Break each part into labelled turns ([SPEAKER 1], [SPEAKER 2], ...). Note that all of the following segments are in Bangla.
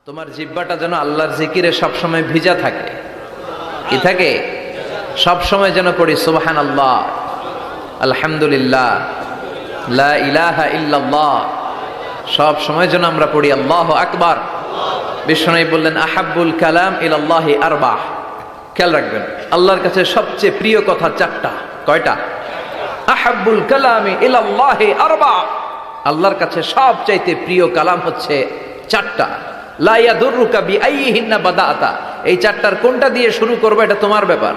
[SPEAKER 1] তোমার জিহ্বাটা যেন আল্লাহর জিকিরে সবসময় ভিজা থাকে। কি থাকে? সবসময় যেন পড়ি সুবহানাল্লাহ, আলহামদুলিল্লাহ, লা ইলাহা ইল্লাল্লাহ। সব সময় যেন আমরা পড়ি আল্লাহু আকবার। বিশ্বনবী বললেন আহাব্বুল কালাম ইলাল্লাহি আরবাহ। খেয়াল রাখবেন, আল্লাহর কাছে সবচেয়ে প্রিয় কথা চারটা। কয়টা? আহাব্বুল কালামি ইলাল্লাহি আরবাহ। আল্লাহর কাছে সবচাইতে প্রিয় কালাম হচ্ছে চারটা। লা ইয়াদুররুকা বিআইয়িহিন্না বাদাআতা। এই চারটার কোনটা দিয়ে শুরু করবে এটা তোমার ব্যাপার,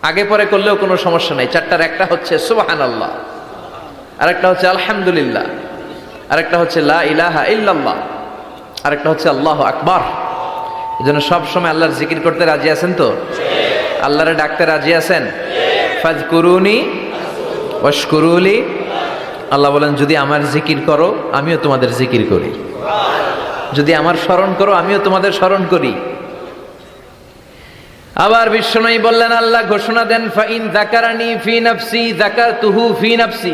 [SPEAKER 1] আগে পরে করলেও কোনো সমস্যা নাই। চারটার একটা হচ্ছে সুবহানাল্লাহ, আরেকটা হচ্ছে আলহামদুলিল্লাহ, আরেকটা হচ্ছে লা ইলাহা ইল্লাল্লাহ, আরেকটা হচ্ছে আল্লাহু আকবার। এজন্য সব সময় আল্লাহর জিকির করতে রাজি আছেন তো? আল্লাহরে ডাকতে রাজি আছেন? ফাযকুরুনি ওয়াশকুরুলি। আল্লাহ বলেন যদি আমার জিকির করো আমিও তোমাদের জিকির করি, যদি আমার স্মরণ করো আমিও তোমাদের স্মরণ করি। আবার বিশ্বনবী বললেন, আল্লাহ ঘোষণা দেন ফাইন যাকারানি ফি নাফসি যাকারতুহু ফি নাফসি।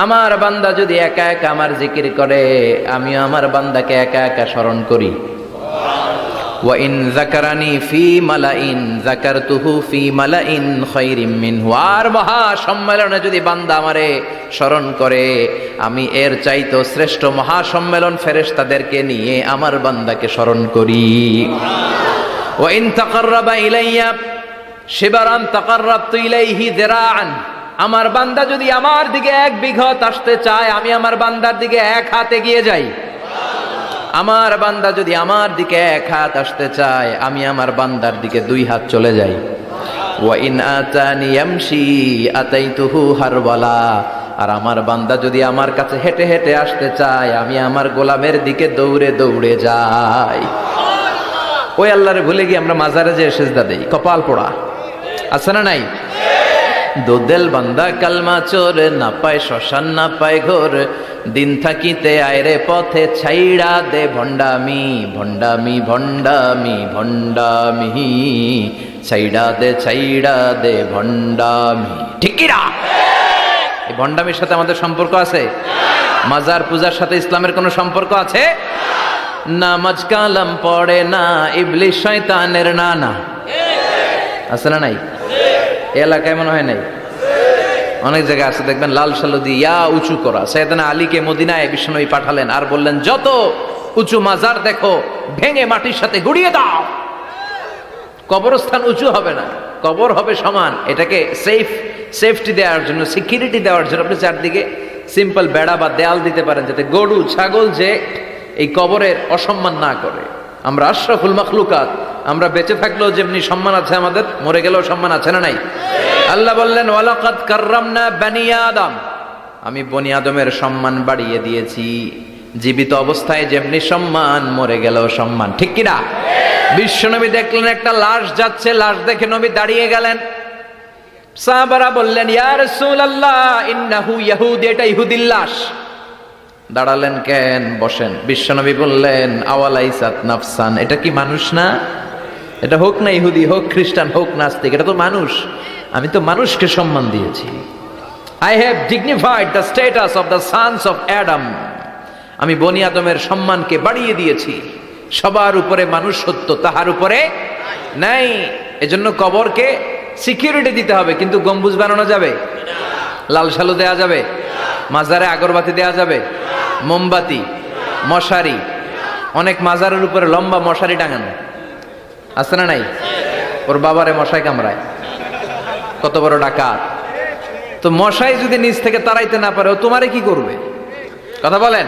[SPEAKER 1] আমার বান্দা যদি একা একা আমার জিকির করে আমিও আমার বান্দাকে একা একা স্মরণ করি। ওয়া ইন যাকারানি ফি মালাইন যাকারতুহু ফি মালাইন খায়রিম মিনহু। আর মহা সম্মেলনে যদি বান্দা আমারে স্মরণ করে আমি এর চাইতো শ্রেষ্ঠ মহা সম্মেলন ফেরেশতাদেরকে নিয়ে আমার বান্দাকে স্মরণ করি। ওয়া ইন তাকাররাবা ইলাইয়া শিবরান তাকাররাবতু ইলাইহি যিরাআন। আমার বান্দা যদি আমার দিকে এক বিঘত আসতে চায় আমি আমার বান্দার দিকে এক হাত এগিয়ে যাই। আমার বান্দা যদি আমার দিকে এক হাত আসতে চায় আমি আমার বান্দার দিকে দুই হাত চলে যাই। ওয়া ইন আতানি ইয়ামশি আতাইতুহু হারওয়ালা। আর আমার বান্দা যদি আমার কাছে হেঁটে হেঁটে আসতে চায় আমি আমার গোলামের দিকে দৌড়ে দৌড়ে যাই। ওই আল্লাহরে ভুলে গিয়ে আমরা মাজারে যে সেজদা দেই, কপাল পোড়া। আছে না নাই? দোদেল বান্দা কালমা চোর, না পায় শ্মশান না পায় ঘোর, দিন থাকিতে আয়রে পথে ছাইড়া দে ভণ্ডামি ভণ্ডামি ভণ্ডামি ভণ্ডামি, ছাইড়া দে ভণ্ডামি। ঠিক কি না? এই ভণ্ডামির সাথে আমাদের সম্পর্ক আছে? মাজার পূজার সাথে ইসলামের কোনো সম্পর্ক আছে? নামাজ কালাম পড়ে না ইবলিশ শয়তানের নানা। আছে না নাই? এলাকায় মনে হয় নাই, অনেক জায়গায় আছে দেখবেন লাল সালু দিয়া উঁচু করা। সাইয়েদনা আলীকে মদিনায় বিশ্বনবী পাঠালেন আর বললেন যত উঁচু মাজার দেখো ভেঙে মাটির সাথে গুড়িয়ে দাও। কবরস্থান উঁচু হবে না, কবর হবে সমান। এটাকে সেফটি দেওয়ার জন্য, সিকিউরিটি দেওয়ার জন্য আপনি চারদিকে সিম্পল বেড়া বা দেয়াল দিতে পারেন যাতে গরু ছাগল যে এই কবরের অসম্মান না করে। আমরা আশরাফুল মাখলুকাত, আমরা বেঁচে থাকলেও যেমনি সম্মান আছে আমাদের, মরে গেলেও সম্মান আছে না নাই? আল্লাহ বললেন ওয়ালাকাদ কাররামনা বানি আদম। আমি বনি আদমের সম্মান বাড়িয়ে দিয়েছি। জীবিত অবস্থায় যেমনি সম্মান, মরে গেলেও সম্মান। ঠিক কি না? বিশ্বনবী দেখলেন একটা লাশ যাচ্ছে, লাশ দেখে নবী দাঁড়িয়ে গেলেন। সাহাবারা বললেন ইয়া রাসূলুল্লাহ ইন্নাহু ইয়াহুদি, এটা ইহুদির লাশ। দাঁড়ালেন কেন? বসেন। বিশ্বনবী বললেন আওয়ালাইসাত নাফসান, এটা কি মানুষ না? এটা হোক না ইহুদি, হোক খ্রিস্টান, হোক নাস্তিক, এটা তো মানুষ। আমি তো মানুষকে সম্মান দিয়েছি। I have dignified the status of the sons of Adam. আমি বনি আদমের সম্মানকে বাড়িয়ে দিয়েছি। সবার উপরে মানুষ সত্য, তাহার উপরে নাই। এজন্য কবরকে সিকিউরিটি দিতে হবে, কিন্তু গম্বুজ বানানো যাবে? লাল সালু দেয়া যাবে? মাজারে আগরবাতি দেয়া যাবে? মোমবাতি, মশারি, অনেক মাজারের উপরে লম্বা মশারি টাঙানো আছে না নাই? ওর বাবারে মশাই কামড়ায়, কত বড় ডাকাত। তো মশাই যদি নিচ থেকে তাড়াইতে না পারে ও তোমারে কি করবে? কথা বলেন।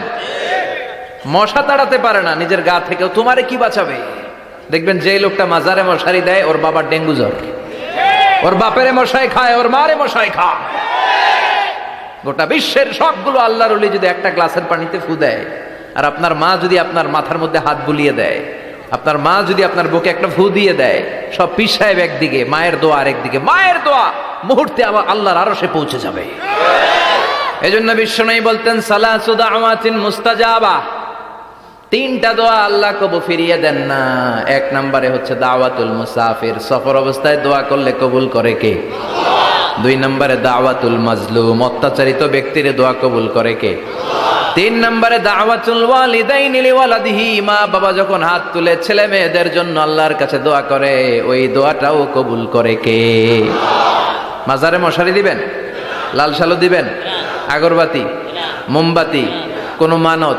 [SPEAKER 1] মশা তাড়াতে পারে না নিজের গা থেকে, ও তোমারে কি বাঁচাবে? দেখবেন যে লোকটা মাজারে মশারি দেয় ওর বাবার ডেঙ্গু জ্বর, ওর বাপেরে মশাই খায়, ওর মারে মশাই খায়। গোটা বিশ্বের সবগুলো আল্লাহর ওলি যদি একটা গ্লাসের পানিতে ফু দেয়, আর আপনার মা যদি আপনার মাথার মধ্যে হাত বুলিয়ে দেয়, আপনার মা যদি আপনার বুকে একটা ফু দিয়ে দেয়, সব পীর সাহেব একদিকে, মায়ের দোয়া আরেকদিকে। মায়ের দোয়া মুহূর্তে আবার আল্লাহর আরশে পৌঁছে যাবে। এজন্য বিশ্বনবী বলতেন সালাসু দাওয়াতিন মুস্তাজাবা, তিনটা দোয়া আল্লাহ কবুল ফিরিয়ে দেন না। এক নম্বরে হচ্ছে দাওয়াতুল মুসাফির, সফর অবস্থায় দোয়া করলে কবুল করে কে? দুই নম্বরে দাওয়াতুল মাজলুম, অত্যাচারিত ব্যক্তির দোয়া কবুল করে কে? তিন নম্বরে দাওয়াতুল ওয়ালিদাইনি লিওয়ালাদিহি, মা বাবা যখন হাত তুলে ছেলে মেয়েদের জন্য আল্লাহর কাছে দোয়া করে, ওই দোয়াটাও কবুল করে কে? মাজারে মশারি দিবেন, লাল শালু দিবেন, আগরবাতি, মোমবাতি, কোন মানত?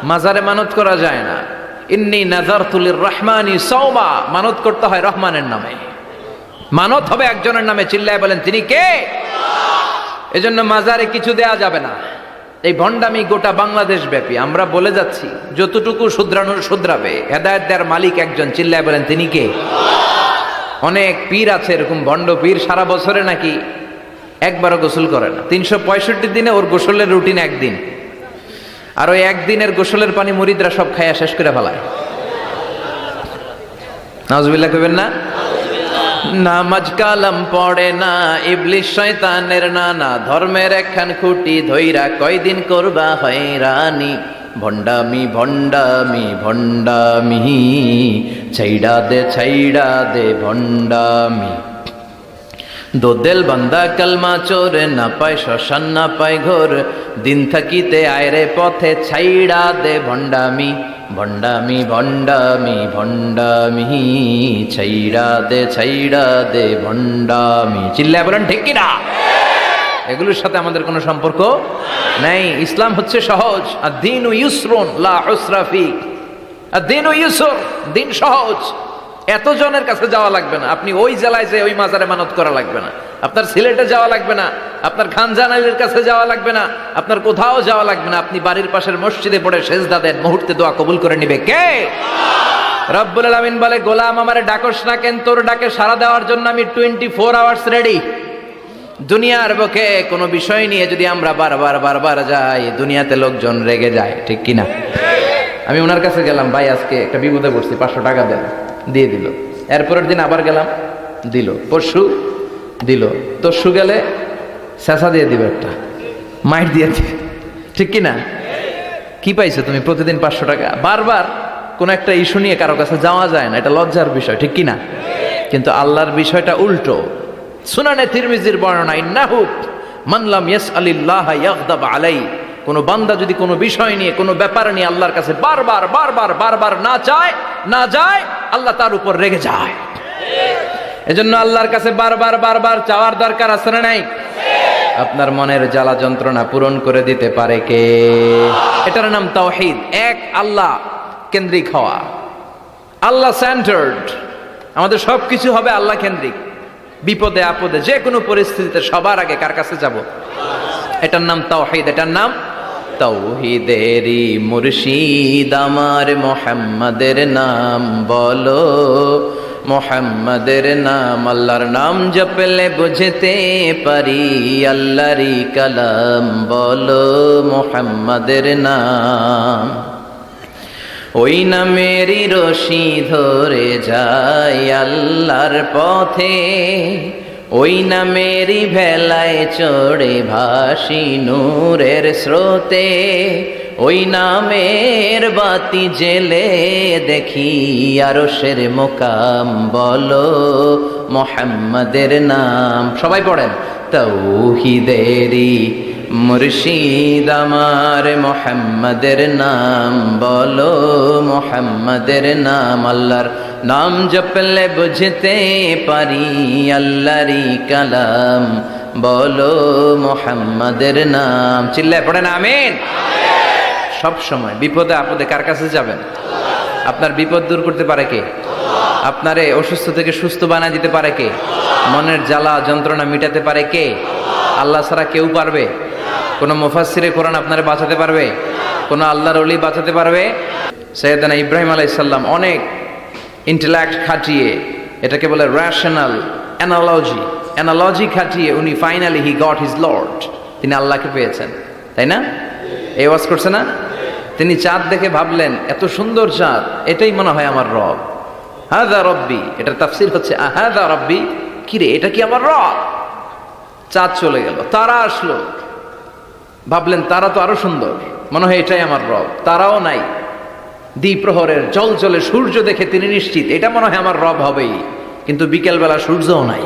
[SPEAKER 1] মাজারে মানত করা যায় না। ইন্নী নাযারতু লিররহমানি সাওমা, মানত করতে হয় রহমানের নামে, মানত হবে একজনের নামে। চিল্লায় বলেন তিনি কে? এজন্য মাজারে কিছু দেয়া যাবে না। এই ভণ্ডামি গোটা বাংলাদেশ ব্যাপী, আমরা বলে যাচ্ছি যতটুকু শুধরানোর শুধরাবে। হেদায়েত দেওয়ার মালিক একজন, চিল্লায় বলেন তিনি কে? অনেক পীর আছে এরকম ভণ্ড পীর, সারা বছরে নাকি একবারও গোসল করে না, 365 দিনে ওর গোসলের রুটিন একদিন, আর ওই একদিনের গোসলের পানি মুরিদরা সব খাইয়া শেষ করে ফেলায়। নাউজুবিল্লাহ কইবেন না? নামাজ কালাম পড়ে না, ইবলিশ শয়তানের নানা, ধর্মের একখান খুঁটি ধইরা কয়দিন করবা হয়রানি। ভণ্ডামি ভণ্ডামি ভণ্ডামি, ছাইড়া দে ভণ্ডামি। দোদেল বান্দা কালমা চোর, না পায় শ্মশান না পায় ঘোর, দিন থাকিতে আয়রে পথে ছাইড়া দে ভণ্ডামি। ভণ্ডামি ভণ্ডামি ভণ্ডামি, ছাইড়া দে ভণ্ডামি। চিল্লায় বলেন ঠিক কিনা? এগুলোর সাথে আমাদের কোনো সম্পর্ক নেই। ইসলাম হচ্ছে সহজ। আদ-দীনু ইউসরুন লা উসরা ফি, আদ-দীনু ইউসর, দিন সহজ। এত জনের কাছে যাওয়া লাগবে না, আপনি ওই জেলায় যে ওই মাজারে মানত করা লাগবে না, আপনার সিলেটে যাওয়া লাগবে না, আপনার খানজানাইলের কাছে যাওয়া লাগবে না, আপনার কোথাও যাওয়া লাগবে না। আপনি বাড়ির পাশের মসজিদে পড়ে সেজদা দেন, মুহূর্তে দোয়া কবুল করে নিবে কে? রব্বুল আলামিন বলে, গোলাম আমারে ডাকস না কেন? তোর ডাকে সাড়া দেওয়ার জন্য আমি 24 আওয়ার্স রেডি। দুনিয়ার বুকে কোনো বিষয় নিয়ে যদি আমরা বারবার যাই, দুনিয়াতে লোকজন রেগে যায়, ঠিক কিনা? আমি ওনার কাছে গেলাম, ভাই আজকে একটা বিপদে পড়ছি, 500 টাকা দেন, দিয়ে দিল। এরপরের দিন আবার গেলাম, দিল। পরশু দিল, তরশু গেলে শেষা দিয়ে দিবে, একটা মাইট দিয়ে দিবে, ঠিক কিনা? কি পাইছো তুমি? প্রতিদিন 500 টাকা। বারবার কোন একটা ইস্যু নিয়ে কারো কাছে যাওয়া যায় না, এটা লজ্জার বিষয়, ঠিক কিনা? কিন্তু আল্লাহর বিষয়টা উল্টো। সুনানে তিরমিজির বর্ণনা, ইন্নাহু মান লাম ইয়াসআলিল্লাহ ইয়াগদাব আলাইহি, কোন বান্দা যদি কোনো বিষয় নিয়ে, কোনো ব্যাপার নিয়ে আল্লাহর কাছে বারবার না যায়, আল্লাহ তার উপর রেগে যায়। এজন্য আল্লাহর কাছে বারবার চাওয়ার দরকার আছে না নাই? আপনার মনের জ্বালা যন্ত্রণা পূরণ করে দিতে পারে কে? এটার নাম তাওহীদ। এক আল্লাহ কেন্দ্রিক হওয়া, আল্লাহ সেন্টার্ড। আমাদের সবকিছু হবে আল্লাহ কেন্দ্রিক। বিপদে আপদে যে কোনো পরিস্থিতিতে সবার আগে কার কাছে যাব? এটার নাম তাওহীদ, এটার নাম তাওহীদেরই মুর্শিদ আমার মুহাম্মাদের নাম বলো, মুহাম্মাদের নাম। আল্লাহর নাম জপলে বুঝতে পারি, আল্লাহরই কালাম বলো, মুহাম্মাদের নাম। ওই নামেরই রশি ধরে যায় আল্লাহর পথে, ওই নামেরই ভেলায় চড়ে ভাসি নূরের স্রোতে, ওই নামের বাতি জেলে দেখি আরশের মোকাম বলো, মুহাম্মাদের নাম। সবাই পড়েন, তাওহীদেরই মুর্শিদ আমার মুহাম্মাদের নাম বলো, মুহাম্মাদের নাম। আল্লাহর নাম জপলে বুঝতে পারি, আল্লাহরই কালাম বলো, মুহাম্মাদের নাম। চিল্লায় পড়েন আমিন। সব সময় বিপদে আপদে কার কাছে যাবেন? আপনার বিপদ দূর করতে পারে কে? আপনারে অসুস্থ থেকে সুস্থ বানায় দিতে পারে কে? মনের জ্বালা যন্ত্রণা মিটাতে পারে কে? আল্লাহ ছাড়া কেউ পারবে? কোন মুফাসসিরে কোরআন আপনারে বাঁচাতে পারবে? কোন আল্লাহর ওলি বাঁচাতে পারবে? সাইয়েদনা ইব্রাহিম আলাইহিস সালাম অনেক ইন্টেলেক্ট খাটিয়ে, এটাকে বলে রেশনাল অ্যানালজি খাটিয়ে উনি finally he got his Lord, তিনি আল্লাহকে পেয়েছেন, তাই না? এই ওয়াজ করছে না? তিনি চাঁদ দেখে ভাবলেন, এত সুন্দর চাঁদ, এটাই মনে হয় আমার রব। হাযা রব্বি, এটার তাফসীর হচ্ছে হাযা রব্বি, কি রে এটা কি আমার রব? চাঁদ চলে গেল, তারা আসলো, ভাবলেন তারা তো আরো সুন্দর, মনে হয় এটাই আমার রব। তারাও নাই, দ্বিপ্রহরের জলজলে সূর্য দেখে তিনি নিশ্চিত এটা মনে হয় আমার রব হবেই। কিন্তু বিকেল বেলা সূর্যও নাই।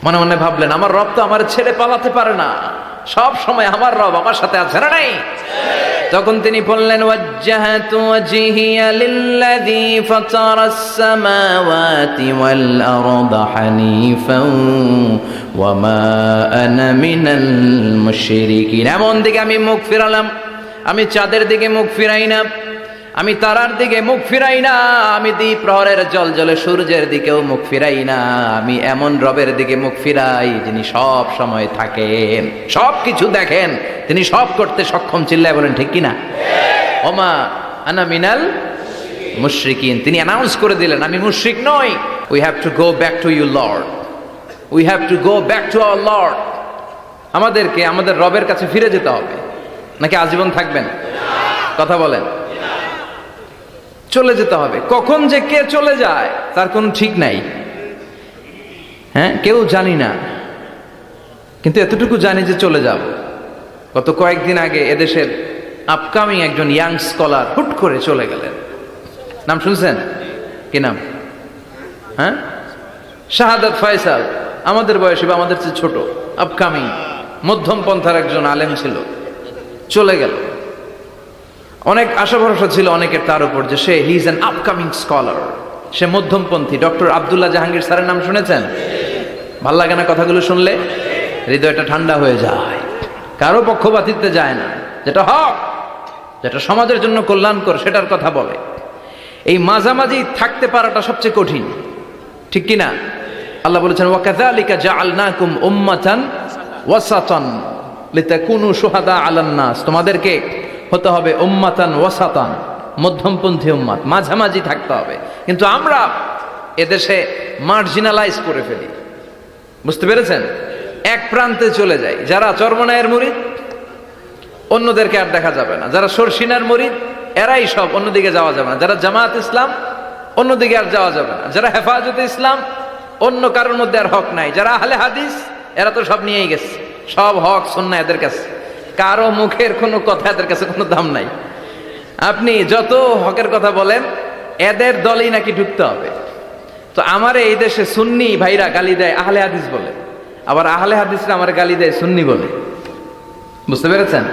[SPEAKER 1] মনে মনে ভাবলেন আমার রব তো আমার ছেড়ে পালাতে পারে না, সব সময় আমার রব আমার সাথে আছে না নাই? তখন তিনি বললেন ওয়াজ্জাহাতু ওয়াজহিয়া লিল্লাযী ফাতারাস সামাওয়াতি ওয়াল আরদা হানিফান ওয়া মা আনা মিনাল মুশরিকিন। এমন দিকে আমি মুখ ফিরালাম, আমি চাঁদের দিকে মুখ ফিরাই না, আমি তারার দিকে মুখ ফিরাই না, আমি দ্বীপ প্রহরের জলজলে সূর্যের দিকেও মুখ ফিরাই না। আমি এমন রবের দিকে মুখ ফিরাই যিনি সব সময় থাকেন, সব কিছু দেখেন, তিনি সব করতে সক্ষম। চিল্লায় বলেন ঠিক কিনা? ওমা আনা মিনাল মুশরিকিন। তিনি অ্যানাউন্স করে দিলেন আমি মুশরিক নই। We have to go back to you Lord, we have to go back to our Lord. আমাদেরকে আমাদের রবের কাছে ফিরে যেতে হবে, নাকি আজীবন থাকবেন? কথা বলেন। চলে যেতে হবে। কখন যে কে চলে যায় তার কোনো ঠিক নাই, হ্যাঁ, কেউ জানি না, কিন্তু এতটুকু জানি যে চলে যাব। গত কয়েকদিন আগে এদেশের আপকামিং একজন ইয়াং স্কলার হুট করে চলে গেলেন। নাম শুনছেন? কি নাম? হ্যাঁ, শাহাদাত ফয়সাল। আমাদের বয়সী বা আমাদের চেয়ে ছোট, আপকামিং মধ্যম পন্থার একজন আলেম ছিল, চলে গেল। অনেক আশা ভরসা ছিল অনেকের তার উপর যে সে he is an upcoming scholar, say মধ্যমপন্থী। Doctor Abdullah Jahangir স্যারের নাম শুনেছেন? ভাল লাগে না কথাগুলো শুনলে? হৃদয়টা ঠান্ডা হয়ে যায়। কারো পক্ষপাতিত্বে যায় না, যেটা হক, যেটা সমাজের জন্য কল্যাণকর সেটার কথা বলে। এই মাঝামাঝি থাকতে পারাটা সবচেয়ে কঠিন, ঠিক কি না? আল্লাহ বলেছেন ওয়াকাযালিকা জাআলনাকুম উম্মাতান ওয়াসাতান লিতাকুনু শুহাদা আলান নাস। তোমাদেরকে হতে হবে উম্মাতান ওয়াসাতান, মধ্যমপন্থী উম্মাত, মাঝামাঝি থাকতে হবে। কিন্তু আমরা এদেশে মার্জিনালাইজ করে ফেলি, বুঝতে পেরেছেন? এক প্রান্তে চলে যাই। যারা চরমনায়ের মুরিদ অন্যদেরকে আর দেখা যাবে না, যারা শর্ষিনার মুরিদ এরাই সব, অন্যদিকে যাওয়া যাবে না। যারা জামাত ইসলাম অন্যদিকে আর যাওয়া যাবে না। যারা হেফাজতে ইসলাম অন্য কারোর মধ্যে আর হক নাই। যারা আহলে হাদিস এরা তো সব নিয়েই গেছে, সব হক সুন্নাহ এদের কাছে, কারো মুখের কোনো কথা এদের কাছে কোনো দাম নাই। আপনি যত হকের কথা বলেন এদের দলেই নাকি ঢুকতে হবে। তো আমার এই দেশে সুন্নি ভাইরা গালি দেয় আহলে হাদিস বলে, আবার আহলে হাদিসরা আমার গালি দেয় সুন্নি বলে, বুঝতে পেরেছেন?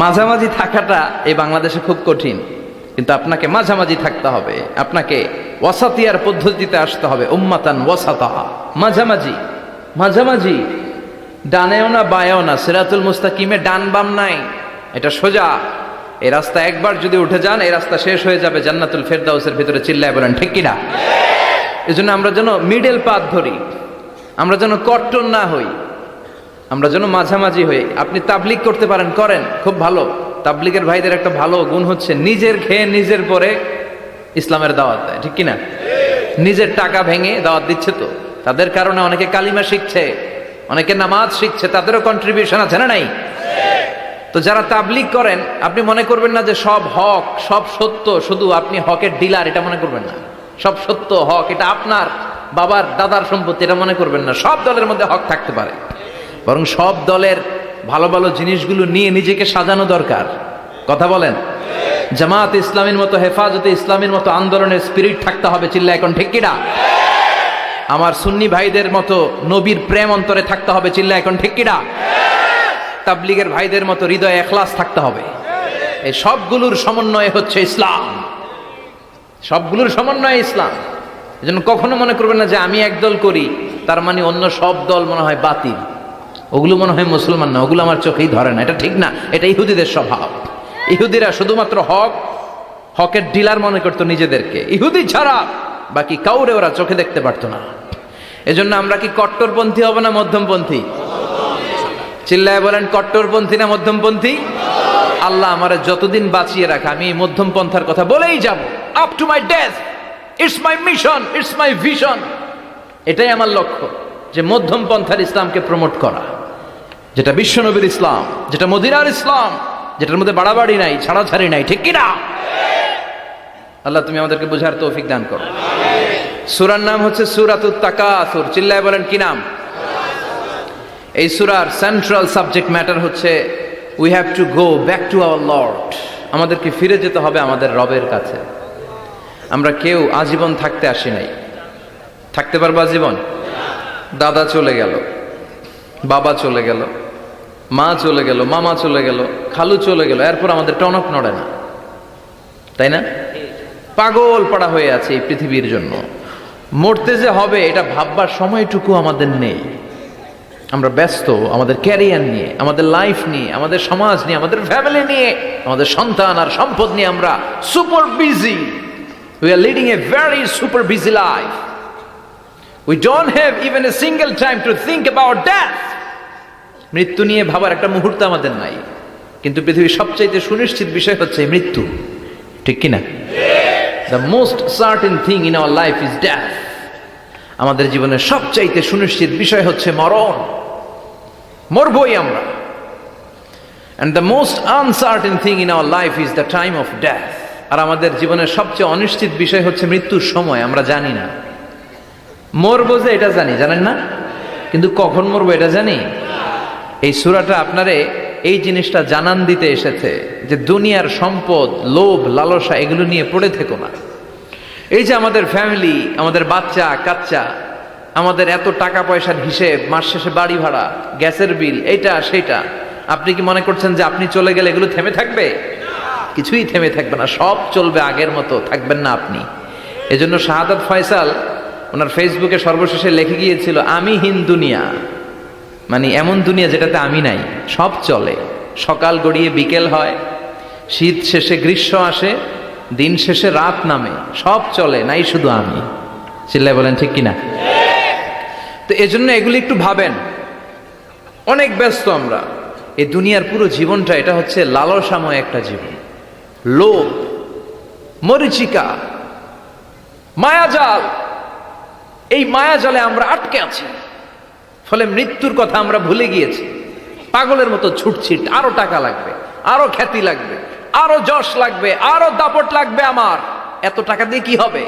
[SPEAKER 1] মাঝামাঝি থাকাটা এই বাংলাদেশে খুব কঠিন, কিন্তু আপনাকে মাঝামাঝি থাকতে হবে। আপনাকে ওয়াসাতিয়ার পদ্ধতিতে আসতে হবে, উম্মাতান ওয়াসাতা, মাঝামাঝি। মাঝামাঝি ডানেও না বায়েও না, সিরাতুল মুস্তাকিমে ডান বাম নাই, এটা সোজা। এই রাস্তা একবার যদি উঠে যান এই রাস্তা শেষ হয়ে যাবে জান্নাতুল ফেরদাউসের ভিতরে। চিল্লায় বলেন ঠিক কিনা? এই জন্য আমরা যেন মিডল পাথ ধরি, আমরা যেন কট্টর না হই, আমরা যেন মাঝামাঝি হই। আপনি তাবলিগ করতে পারেন, করেন, খুব ভালো। তাবলিগের ভাইদের একটা ভালো গুণ হচ্ছে নিজের খেয়ে নিজের পরে ইসলামের দাওয়াত দেয়, ঠিক কিনা? নিজের টাকা ভেঙে দাওয়াত দিচ্ছে, তো তাদের কারণে অনেকে কালিমা শিখছে, অনেকে নামাজ শিখছে, তাদেরও কন্ট্রিবিউশন আছে না নাই? তো যারা তাবলিগ করেন আপনি মনে করবেন না যে সব হক সব সত্য, শুধু আপনি হকের ডিলার এটা মনে করবেন না। সব সত্য হক এটা আপনার বাবার দাদার সম্পত্তি এটা মনে করবেন না। সব দলের মধ্যে হক থাকতে পারে, বরং সব দলের ভালো ভালো জিনিসগুলো নিয়ে নিজেকে সাজানো দরকার। কথা বলেন। জামাত ইসলামের মতো, হেফাজতে ইসলামের মতো আন্দোলনের স্পিরিট থাকতে হবে। চিল্লা এখন ঠিক কিনা? আমার সুন্নি ভাইদের মতো নবীর প্রেম অন্তরে থাকতে হবে। চিল্লা এখন ঠিক কিনা? তাবলিগের ভাইদের মতো হৃদয়ে ইখলাস থাকতে হবে। এই সবগুলোর সমন্বয় হচ্ছে ইসলাম, সবগুলোর সমন্বয় ইসলাম। এজন্য কখনো মনে করবেন না যে আমি একদল করি তার মানে অন্য সব দল মনে হয় বাতিল, ওগুলো মনে হয় মুসলমান না, ওগুলো আমার চোখেই ধরে না। এটা ঠিক না, এটা ইহুদিদের স্বভাব। ইহুদিরা শুধুমাত্র হকের ডিলার মনে করতো নিজেদেরকে, ইহুদি ছাড়া বাকি কাউরে ওরা চোখে দেখতে পারতো না। এজন্য আমরা কি কট্টরপন্থী হব না মধ্যমপন্থী? চিল্লায় বলেন কট্টরপন্থী না মধ্যমপন্থী? আল্লাহ আমারে যতদিন বাঁচিয়ে রাখা আমি এই মধ্যম পন্থার কথা বলেই যাব, up to my death. It's my mission, it's my vision. এটাই আমার লক্ষ্য, যে মধ্যম পন্থার ইসলামকে প্রমোট করা, যেটা বিশ্বনবীর ইসলাম, যেটা মদিনার ইসলাম, যেটার মধ্যে বাড়াবাড়ি নাই, ছাড়াছাড়ি নাই, ঠিক কিনা? আল্লাহ তুমি আমাদেরকে বোঝার তৌফিক দান করো। সূরার নাম হচ্ছে সূরাতুত তাকাসুর। চিল্লায় বলেন কি নাম? এই সূরার সেন্ট্রাল সাবজেক্ট ম্যাটার হচ্ছে we have to go back to our Lord. আমাদেরকে ফিরে যেতে হবে আমাদের রবের কাছে। আমরা কেউ আজীবন থাকতে আসি নাই। থাকতে পারবো আজীবন? দাদা চলে গেল, বাবা চলে গেল, মা চলে গেল, মামা চলে গেল, খালু চলে গেল, এরপর আমাদের টনক নড়ে না, তাই না? পাগল পাড়া হয়ে আছে এই পৃথিবীর জন্য। মরতে যে হবে এটা ভাববার সময়টুকু আমাদের নেই। আমরা ব্যস্ত আমাদের ক্যারিয়ার নিয়ে, আমাদের লাইফ নিয়ে, আমাদের সমাজ নিয়ে, আমাদের ফ্যামিলি নিয়ে, আমাদের সন্তান আর সম্পদ নিয়ে আমরা super busy. We are leading a very super busy life. We don't have even a single time to think about death. মৃত্যু নিয়ে ভাবার একটা মুহূর্ত আমাদের নাই। কিন্তু পৃথিবীর সবচাইতে সুনিশ্চিত বিষয় হচ্ছে মৃত্যু, ঠিক কিনা? The most certain thing in our life is death. আমাদের জীবনের সবচাইতে সুনিশ্চিত বিষয় হচ্ছে মরণ, মরবই আমরা। And the most uncertain thing in our life is the time of death. আর আমাদের জীবনের সবচেয়ে অনিশ্চিত বিষয় হচ্ছে মৃত্যুর সময়। আমরা জানি না মরবো, যে এটা জানি, জানেন না? কিন্তু কখন মরবো এটা জানি। এই সূরাটা আপনারে এই জিনিসটা জানান দিতে এসেছে যে দুনিয়ার সম্পদ, লোভ, লালসা এগুলো নিয়ে পড়ে থেকো না। এই যে আমাদের ফ্যামিলি, আমাদের বাচ্চা কাচ্চা, আমাদের এত টাকা পয়সার হিসেব, মাস শেষে বাড়ি ভাড়া, গ্যাসের বিল, এইটা সেইটা, আপনি কি মনে করছেন যে আপনি চলে গেলে এগুলো থেমে থাকবে? কিছুই থেমে থাকবে না, সব চলবে আগের মতো, থাকবেন না আপনি। এজন্য শাহাদাত ফয়সাল ওনার ফেসবুকে সর্বশেষে লিখে গিয়েছিল, আমি হীন দুনিয়া, মানে এমন দুনিয়া যেটাতে আমি নাই, সব চলে। সকাল গড়িয়ে বিকেল হয়, শীত শেষে গ্রীষ্ম আসে, দিন শেষে রাত নামে, সব চলে, নাই শুধু আমি। চিল্লায় বলেন ঠিক কিনা? তো এজন্য এগুলি একটু ভাবেন। অনেক ব্যস্ত আমরা। এই দুনিয়ার পুরো জীবনটা এটা হচ্ছে লালসাময় একটা জীবন, লোভ, মরিচিকা, মায়াজাল। এই মায়াজালে আমরা আটকে আছি, ফলে মৃত্যুর কথা আমরা ভুলে গিয়েছি। পাগলের মতো ছুটছি, আরো টাকা লাগবে, আরো খ্যাতি লাগবে, আরো যশ লাগবে, আরো দাপট লাগবে আমার। এত টাকা দিয়ে কি হবে?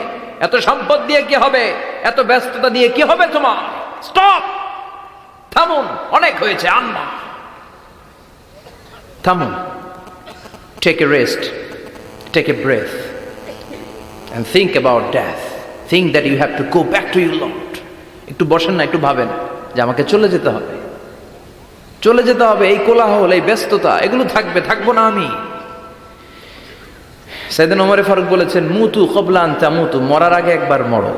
[SPEAKER 1] এত সম্পদ দিয়ে কি হবে? এত ব্যস্ততা দিয়ে কি হবে তোমার? স্টপ, থামুন, অনেক হয়েছে, আম্মা থামুন। Take a rest, take a breath and think about death. Think that you have to go back to your Lord. একটু বসেন না, একটু ভাবেন যে আমাকে চলে যেতে হবে, চলে যেতে হবে। এই কোলাহল, এই ব্যস্ততা, এগুলো থাকবে, থাকবো না আমি। সাইয়েদনা ওমর ফারুক বলেছেন, মুতু ক্বাবলা আন তামুতু, মরার আগে একবার মরো।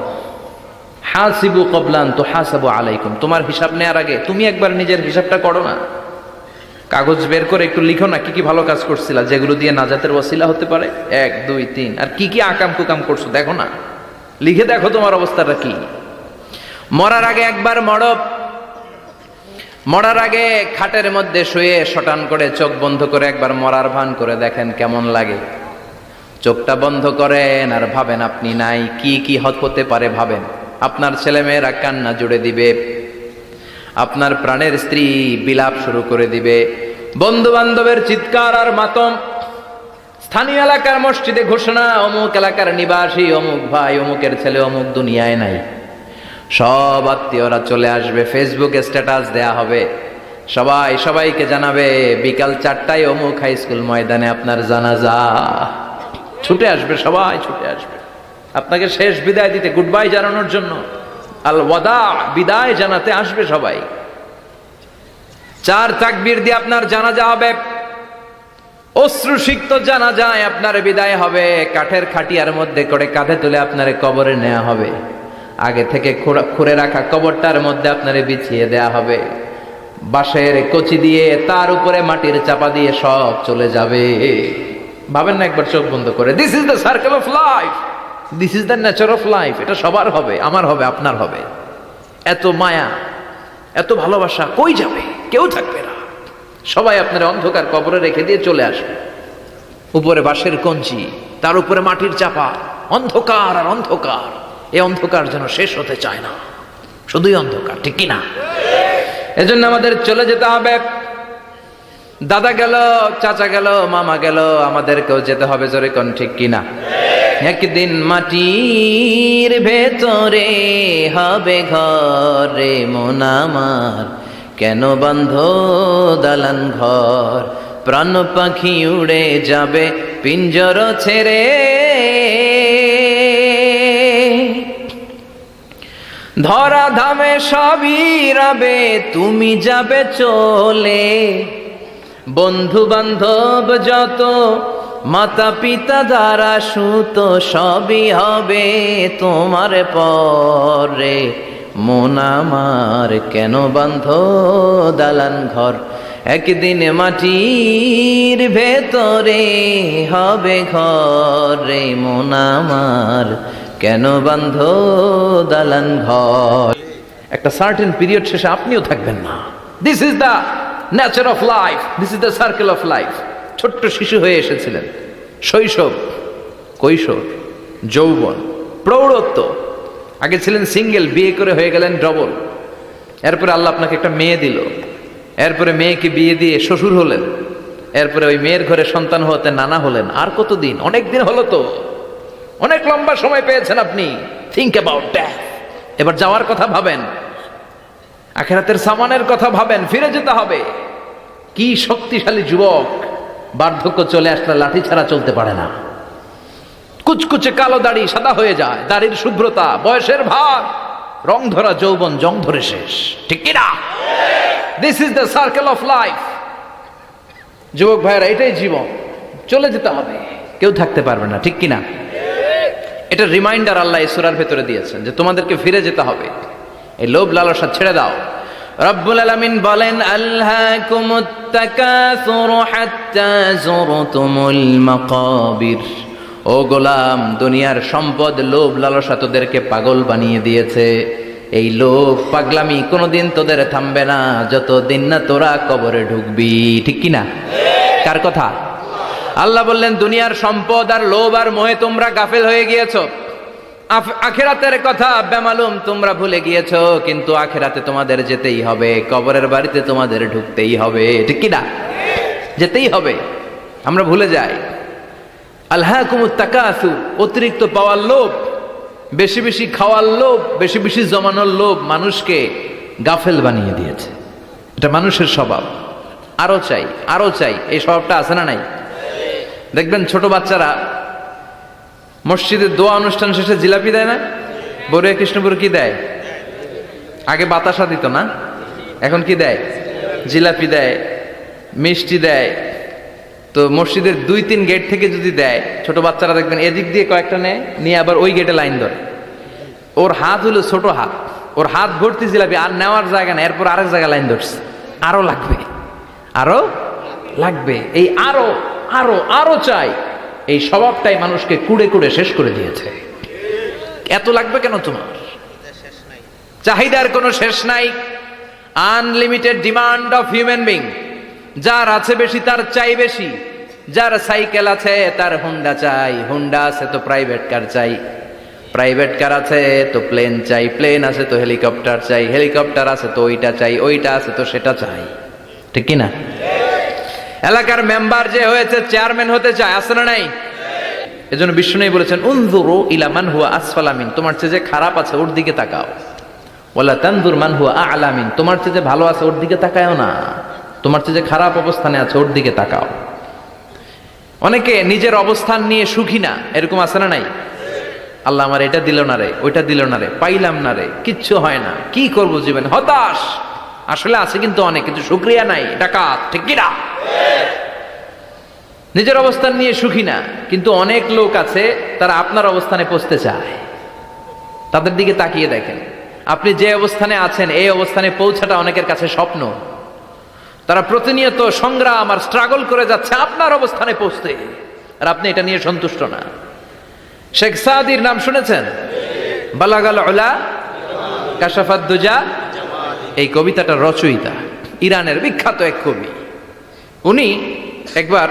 [SPEAKER 1] হাসিবু ক্বাবলা আন তুহাসাবু আলাইকুম, তোমার হিসাব নেওয়ার আগে তুমি একবার নিজের হিসাবটা করো না। কাগজ বের করে একটু লিখো না কি কি ভালো কাজ করছিলা, যেগুলো দিয়ে নাজাতের ওসিলা হতে পারে, 1 2 3, আর কি কি আকাম কুকাম করছো দেখো না, লিখে দেখো তোমার অবস্থাটা কি। মরার আগে একবার মরো। মরার আগে খাটের মধ্যে শুয়ে শটান করে চোখ বন্ধ করে একবার মরার ভান করে দেখেন কেমন লাগে। চোখটা বন্ধ করেন আর ভাবেন আপনি নাই, কি কি হতে পারে ভাবেন। আপনার ছেলেমেয়েরা কান্না জুড়ে দিবে, আপনার প্রাণের স্ত্রী বিলাপ শুরু করে দিবে, বন্ধু বান্ধবের চিৎকার আর মাতম, স্থানীয় এলাকার মসজিদে ঘোষণা, অমুক এলাকার নিবাসী অমুক ভাই, অমুকের ছেলে অমুক দুনিয়ায় নাই। সব আত্মীয়রা চলে আসবে, ফেসবুকে স্ট্যাটাস দেয়া হবে, সবাই সবাইকে জানাবে বিকাল 4টায় অমুক হাই স্কুল ময়দানে আপনার জানাজা। ছুটে আসবে, সবাই ছুটে আসবে আপনাকে শেষ বিদায় দিতে, গুড বাই জানানোর জন্য, আল ওয়াদা, বিদায় জানাতে আসবে সবাই। 4 তাকবীর দিয়ে আপনার জানাজা হবে, অশ্রুসিক্ত জানাজায় আপনার বিদায় হবে। কাঠের খাটিয়ার মধ্যে করে কাঁধে তুলে আপনার কবরে নেওয়া হবে। আগে থেকে খুঁড়ে রাখা কবরটার মধ্যে আপনারে বিছিয়ে দেয়া হবে। বাঁশের কচি দিয়ে তার উপরে মাটির চাপা দিয়ে সব চলে যাবে। ভাবেন না একবার চোখ বন্ধ করে, this is the circle of life, this is the nature of life. এটা সবার হবে, আমার হবে, আপনার হবে। এত মায়া, এত ভালোবাসা কই যাবে? কেউ থাকবে না, সবাই আপনার অন্ধকার কবরে রেখে দিয়ে চলে আসবে। উপরে বাঁশের কঞ্চি, তার উপরে মাটির চাপা, অন্ধকার আর অন্ধকার। এই অন্ধকার যেন শেষ হতে চায় না, শুধুই অন্ধকার, ঠিক কিনা? এজন্য আমাদের চলে যেতে হবে। দাদা গেল, চাচা গেল, মামা গেল, আমাদেরকেও যেতে হবে, জোরে কোন ঠিক কিনা? একদিন মাটির ভেতরে হবে ঘরে মন আমার, কেন বন্ধ দালান ঘর, প্রাণ পাখি উড়ে যাবে পিঞ্জর ছেড়ে। ধরা ধামে সবই রবে, তুমি যাবে চলে। বন্ধু বান্ধব যত, মাতা পিতা দ্বারা সুত, সবই হবে তোমার পরে। মন আমার কেন বান্ধ দালান ঘর, একদিন মাটির ভেতরে হবে ঘর রে। মন আমার কেন বান্ধ দালান ঘর। একটা সার্টেন পিরিয়ড শেষে আপনিও থাকবেন না। This is the nature of life, this is the circle of life. ছোট্ট শিশু হয়ে এসেছিলেন, শৈশব, কৈশোর, যৌবন, প্রৌঢ়ত্ব। আগে ছিলেন সিঙ্গেল, বিয়ে করে হয়ে গেলেন ডবল। এরপরে আল্লাহ আপনাকে একটা মেয়ে দিল, এরপরে মেয়েকে বিয়ে দিয়ে শ্বশুর হলেন, এরপরে ওই মেয়ের ঘরে সন্তান হতে নানা হলেন। আর কতদিন? অনেক দিন হলো তো, অনেক লম্বা সময় পেয়েছেন আপনি। Think about that. এবার যাওয়ার কথা ভাবেন, আখিরাতের সামানের কথা ভাবেন, ফিরে যেতে হবে। কি শক্তিশালী যুবক! বার্ধক্য চলে আসলে লাঠি ছাড়া চলতে পারে না। কুচকুচে কালো দাড়ি সাদা হয়ে যায়, দাড়ির শুভ্রতা, বয়সের ভার, রং ধরা যৌবন জং ধরে শেষ। ঠিক কিনা? This is the circle of life. যুবক ভাইরা, এটাই জীবন, চলে যেতে হবে, কেউ থাকতে পারবে না। ঠিক কিনা? এটা রিমাইন্ডার আল্লাহ এই সূরার ভেতরে দিয়েছেন যে তোমাদেরকে ফিরে যেতে হবে। এই লোভ লালসা ছেড়ে দাও। রব্বুল আলামিন বলেন, আলহাকুমুত তাকাসুর হাত্তা যুরতুমুল মাকাবির। ও গোলাম, দুনিয়ার সম্পদ, লোভ লালসা তোদেরকে পাগল বানিয়ে দিয়েছে। এই লোভ পাগলামি কোনোদিন তোদের থামবে না যতদিন না তোরা কবরে ঢুকবি। ঠিক কিনা? কার কথা? আল্লাহ বললেন, দুনিয়ার সম্পদ আর লোভ আর মোহে তোমরা গাফেল হয়ে গিয়েছো। আখিরাতের কথা বেমালুম তোমরা ভুলে গিয়েছো। কিন্তু আখিরাতে তোমাদের যেতেই হবে, কবরের বাড়িতে তোমাদের ঢুকতেই হবে। ঠিক কিনা? যেতেই হবে। আমরা ভুলে যাই। আলহাকুমুত তাকাসুর, অতিরিক্ত পাওয়ার লোভ, বেশি বেশি খাওয়ার লোভ, বেশি বেশি জমানোর লোভ মানুষকে গাফেল বানিয়ে দিয়েছে। এটা মানুষের স্বভাব। আরো চাই, আরো চাই, এই স্বভাবটা আছে না নাই? দেখবেন ছোট বাচ্চারা মসজিদের দোয়া অনুষ্ঠান শেষে জিলাপি দেয় না? বড়ুয়া কৃষ্ণপুর কি দেয়? আগে বাতাসা দিত না, এখন কি দেয়? জিলাপি দেয়, মিষ্টি দেয়। তো মসজিদের 2-3 গেট থেকে যদি দেয়, ছোট বাচ্চারা দেখবেন এদিক দিয়ে কয়েকটা নেয়, নিয়ে আবার ওই গেটে লাইন ধরে। ওর হাত হলো ছোট হাত, ওর হাত ভর্তি জিলাপি, আর নেওয়ার জায়গা না, এরপর আরেক জায়গায় লাইন ধরছে। আরো লাগবে, আরো লাগবে, এই আরো আরো আরো চাই। এই স্বভাবটাই মানুষকে কুড়ে কুড়ে শেষ করে দিয়েছে। এত লাগবে কেন তোমার? চাহিদার কোনো শেষ নাই। Unlimited demand of human being. যার আছে বেশি তার চাই বেশি। যার সাইকেল আছে তার হুন্ডা চাই, হুন্ডা আছে তো প্রাইভেট কার চাই, প্রাইভেট কার আছে তো প্লেন চাই, প্লেন আছে তো হেলিকপ্টার চাই, হেলিকপ্টার আছে তো ওইটা চাই, ওইটা আছে তো সেটা চাই। ঠিক কিনা? এলাকার মেম্বার যে হয়েছে চেয়ারম্যান হতে চায়, আছে না নাই? এজন্য বিষ্ণু বলেছেন, উনজুরু ইলা মান হুয়া আসফালা মিন, তোমার চেয়ে যে খারাপ আছে ওর দিকে তাকাও। ওয়ালা তানজুর মান হুয়া আ'লা মিন, তোমার চেয়ে যে ভালো আছে ওর দিকে তাকায়ও না, তোমার চেয়ে যে খারাপ অবস্থানে আছে ওর দিকে তাকাও। অনেকে নিজের অবস্থান নিয়ে সুখী না, এরকম আছে না নাই? আল্লাহ আমার এটা দিল না রে, ওইটা দিল না রে, পাইলাম না রে, কিচ্ছু হয় না, কি করব জীবনে, হতাশ। আসলে আছে কিন্তু অনেক, কিন্তু শুকরিয়া নাই, ডাকাত। ঠিক কি না? নিজের অবস্থান নিয়ে সুখী না, কিন্তু অনেক লোক আছে তারা আপনার অবস্থানে পৌঁছতে চায়। তাদের দিকে তাকিয়ে দেখেন, আপনি যে অবস্থানে আছেন এই অবস্থানে পৌঁছাটা অনেকের কাছে স্বপ্ন। তারা প্রতিনিয়ত সংগ্রাম আর স্ট্রাগল করে যাচ্ছে আপনার অবস্থানে পৌঁছতে, আর আপনি এটা নিয়ে সন্তুষ্ট না। শেখ সাদির নাম শুনেছেন? বালাগাল উলা কাশাফাত দুজা, এই কবিতাটা রচয়িতা, ইরানের বিখ্যাত এক কবি। উনি একবার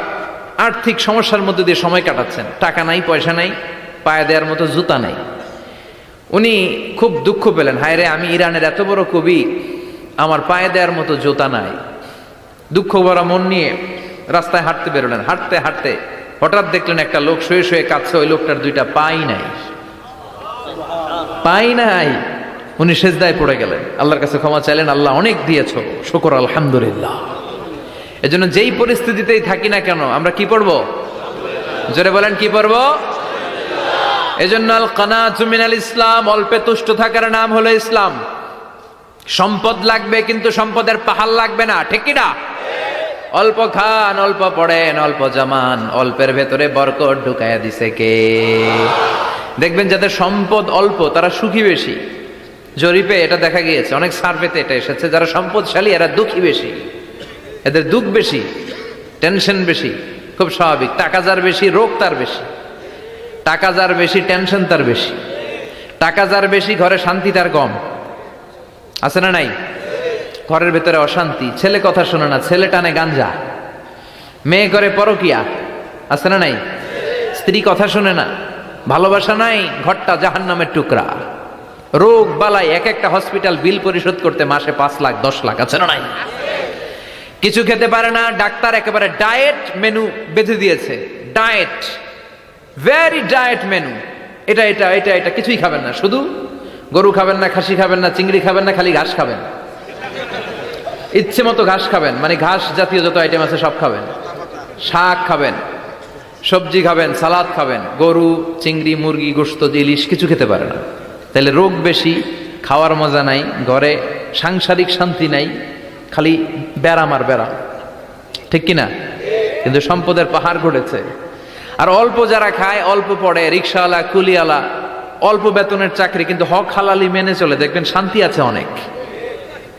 [SPEAKER 1] আর্থিক সমস্যার মধ্যে দিয়ে সময় কাটাচ্ছেন, টাকা নাই, পয়সা নাই, পায়ে দেওয়ার মতো জুতা নাই। উনি খুব দুঃখ পেলেন, হায় রে, আমি ইরানের এত বড় কবি, আমার পায়ে দেওয়ার মতো জুতা নাই। দুঃখ ভরা মন নিয়ে রাস্তায় হাঁটতে বেরোলেন। হাঁটতে হাঁটতে হঠাৎ দেখলেন একটা লোক শুয়ে শুয়ে কাঁদছে, ওই লোকটার 2টা পাই নাই, পাই নাই। উনি সেজদায় পড়ে গেলেন, আল্লাহর কাছে ক্ষমা চাইলেন, আল্লাহ অনেক দিয়েছো, শুকর আলহামদুলিল্লাহ। এজন্য যেই পরিস্থিতিতেই থাকি না কেন আমরা কি পড়বো? জোরে বলেন, কি পড়বো? এজন্য আল কানাতু মিনাল ইসলাম, অল্পে তুষ্ট থাকার নাম হলো ইসলাম। সম্পদ লাগবে কিন্তু সম্পদের পাহাড় লাগবে না, ঠিক কি না? অল্প খান, অল্প পড়েন, অল্প জামান, অল্পের ভেতরে বরকত ঢুকাইয়া দিছে কে? দেখবেন যাদের সম্পদ অল্প তারা সুখী বেশি। জরিপে এটা দেখা গিয়েছে, অনেক সার্ভেতে এটা এসেছে, যারা সম্পদশালী এরা দুঃখী বেশি, এদের দুঃখ বেশি, টেনশন বেশি। খুব স্বাভাবিক, টাকা যার বেশি রোগ তার বেশি, টাকা যার বেশি টেনশন তার বেশি, টাকা যার বেশি ঘরে শান্তি তার কম। আছে না নাই? ঘরের ভেতরে অশান্তি, ছেলে কথা শোনে না, ছেলে টানে গাঞ্জা, মেয়ে করে পরকিয়া। আছে না নাই? স্ত্রী কথা শোনে না, ভালোবাসা নাই, ঘরটা জাহান্নামের টুকরা। রোগ বালাই, এক একটা হসপিটাল বিল পরিশোধ করতে মাসে 5 লাখ 10 লাখ। আছে না নাই? কিছু খেতে পারে না, ডাক্তার একেবারে ডায়েট মেনু বেঁধে দিয়েছে। ডায়েট, ভেরি ডায়েট মেনু, এটা এটা এটা এটা কিছুই খাবেন না, শুধু গরু খাবেন না, খাসি খাবেন না, চিংড়ি খাবেন না, খালি ঘাস খাবেন। ইচ্ছে মতো ঘাস খাবেন, মানে ঘাস জাতীয় যত আইটেম আছে সব খাবেন, শাক খাবেন, সবজি খাবেন, সালাদ খাবেন। গরু, চিংড়ি, মুরগি, গোশত, ইলিশ কিছু খেতে পারে না। তাহলে রোগ বেশি, খাওয়ার মজা নাই, ঘরে সাংসারিক শান্তি নাই, খালি ব্যারাম আর ব্যারাম, ঠিক কিনা? কিন্তু সম্পদের পাহাড় ঘটেছে। আর অল্প যারা খায়, অল্প পড়ে, রিক্সাওয়ালা, কুলিওয়ালা, অল্প বেতনের চাকরি, কিন্তু হক হালালি মেনে চলে, দেখবেন শান্তি আছে অনেক।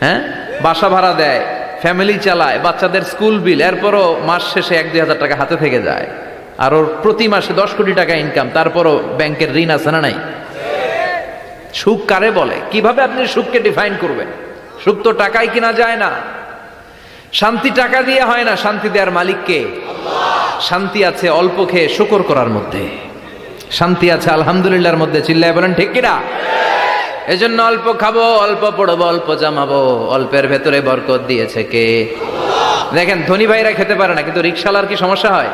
[SPEAKER 1] হ্যাঁ, বাসা ভাড়া দেয়, ফ্যামিলি চালায়, বাচ্চাদের স্কুল বিল, এরপরও মাস শেষে 1-2 হাজার টাকা হাতে থেকে যায়। আর ওর প্রতি মাসে 10 কোটি টাকা ইনকাম, তারপরও ব্যাংকের ঋণ আছে না নাই? সুখ কারে বলে? কিভাবে আপনি সুখকে ডিফাইন করবেন? সুখ তো টাকায় কিনা যায় না, শান্তি টাকা দিয়ে হয় না, শান্তি দেওয়ার মালিক কে? শান্তি আছে অল্প খেয়ে শুকর করার মধ্যে, শান্তি আছে আলহামদুলিল্লাহর মধ্যে। চিল্লায় বলেন ঠিক কিনা? এজন্য অল্প খাবো, অল্প পড়বো, অল্প জামাবো, অল্পের ভেতরে বরকত দিয়েছে কে? দেখেন, ধনী ভাইরা খেতে পারে না, কিন্তু রিক্সাওয়ালার কি সমস্যা হয়?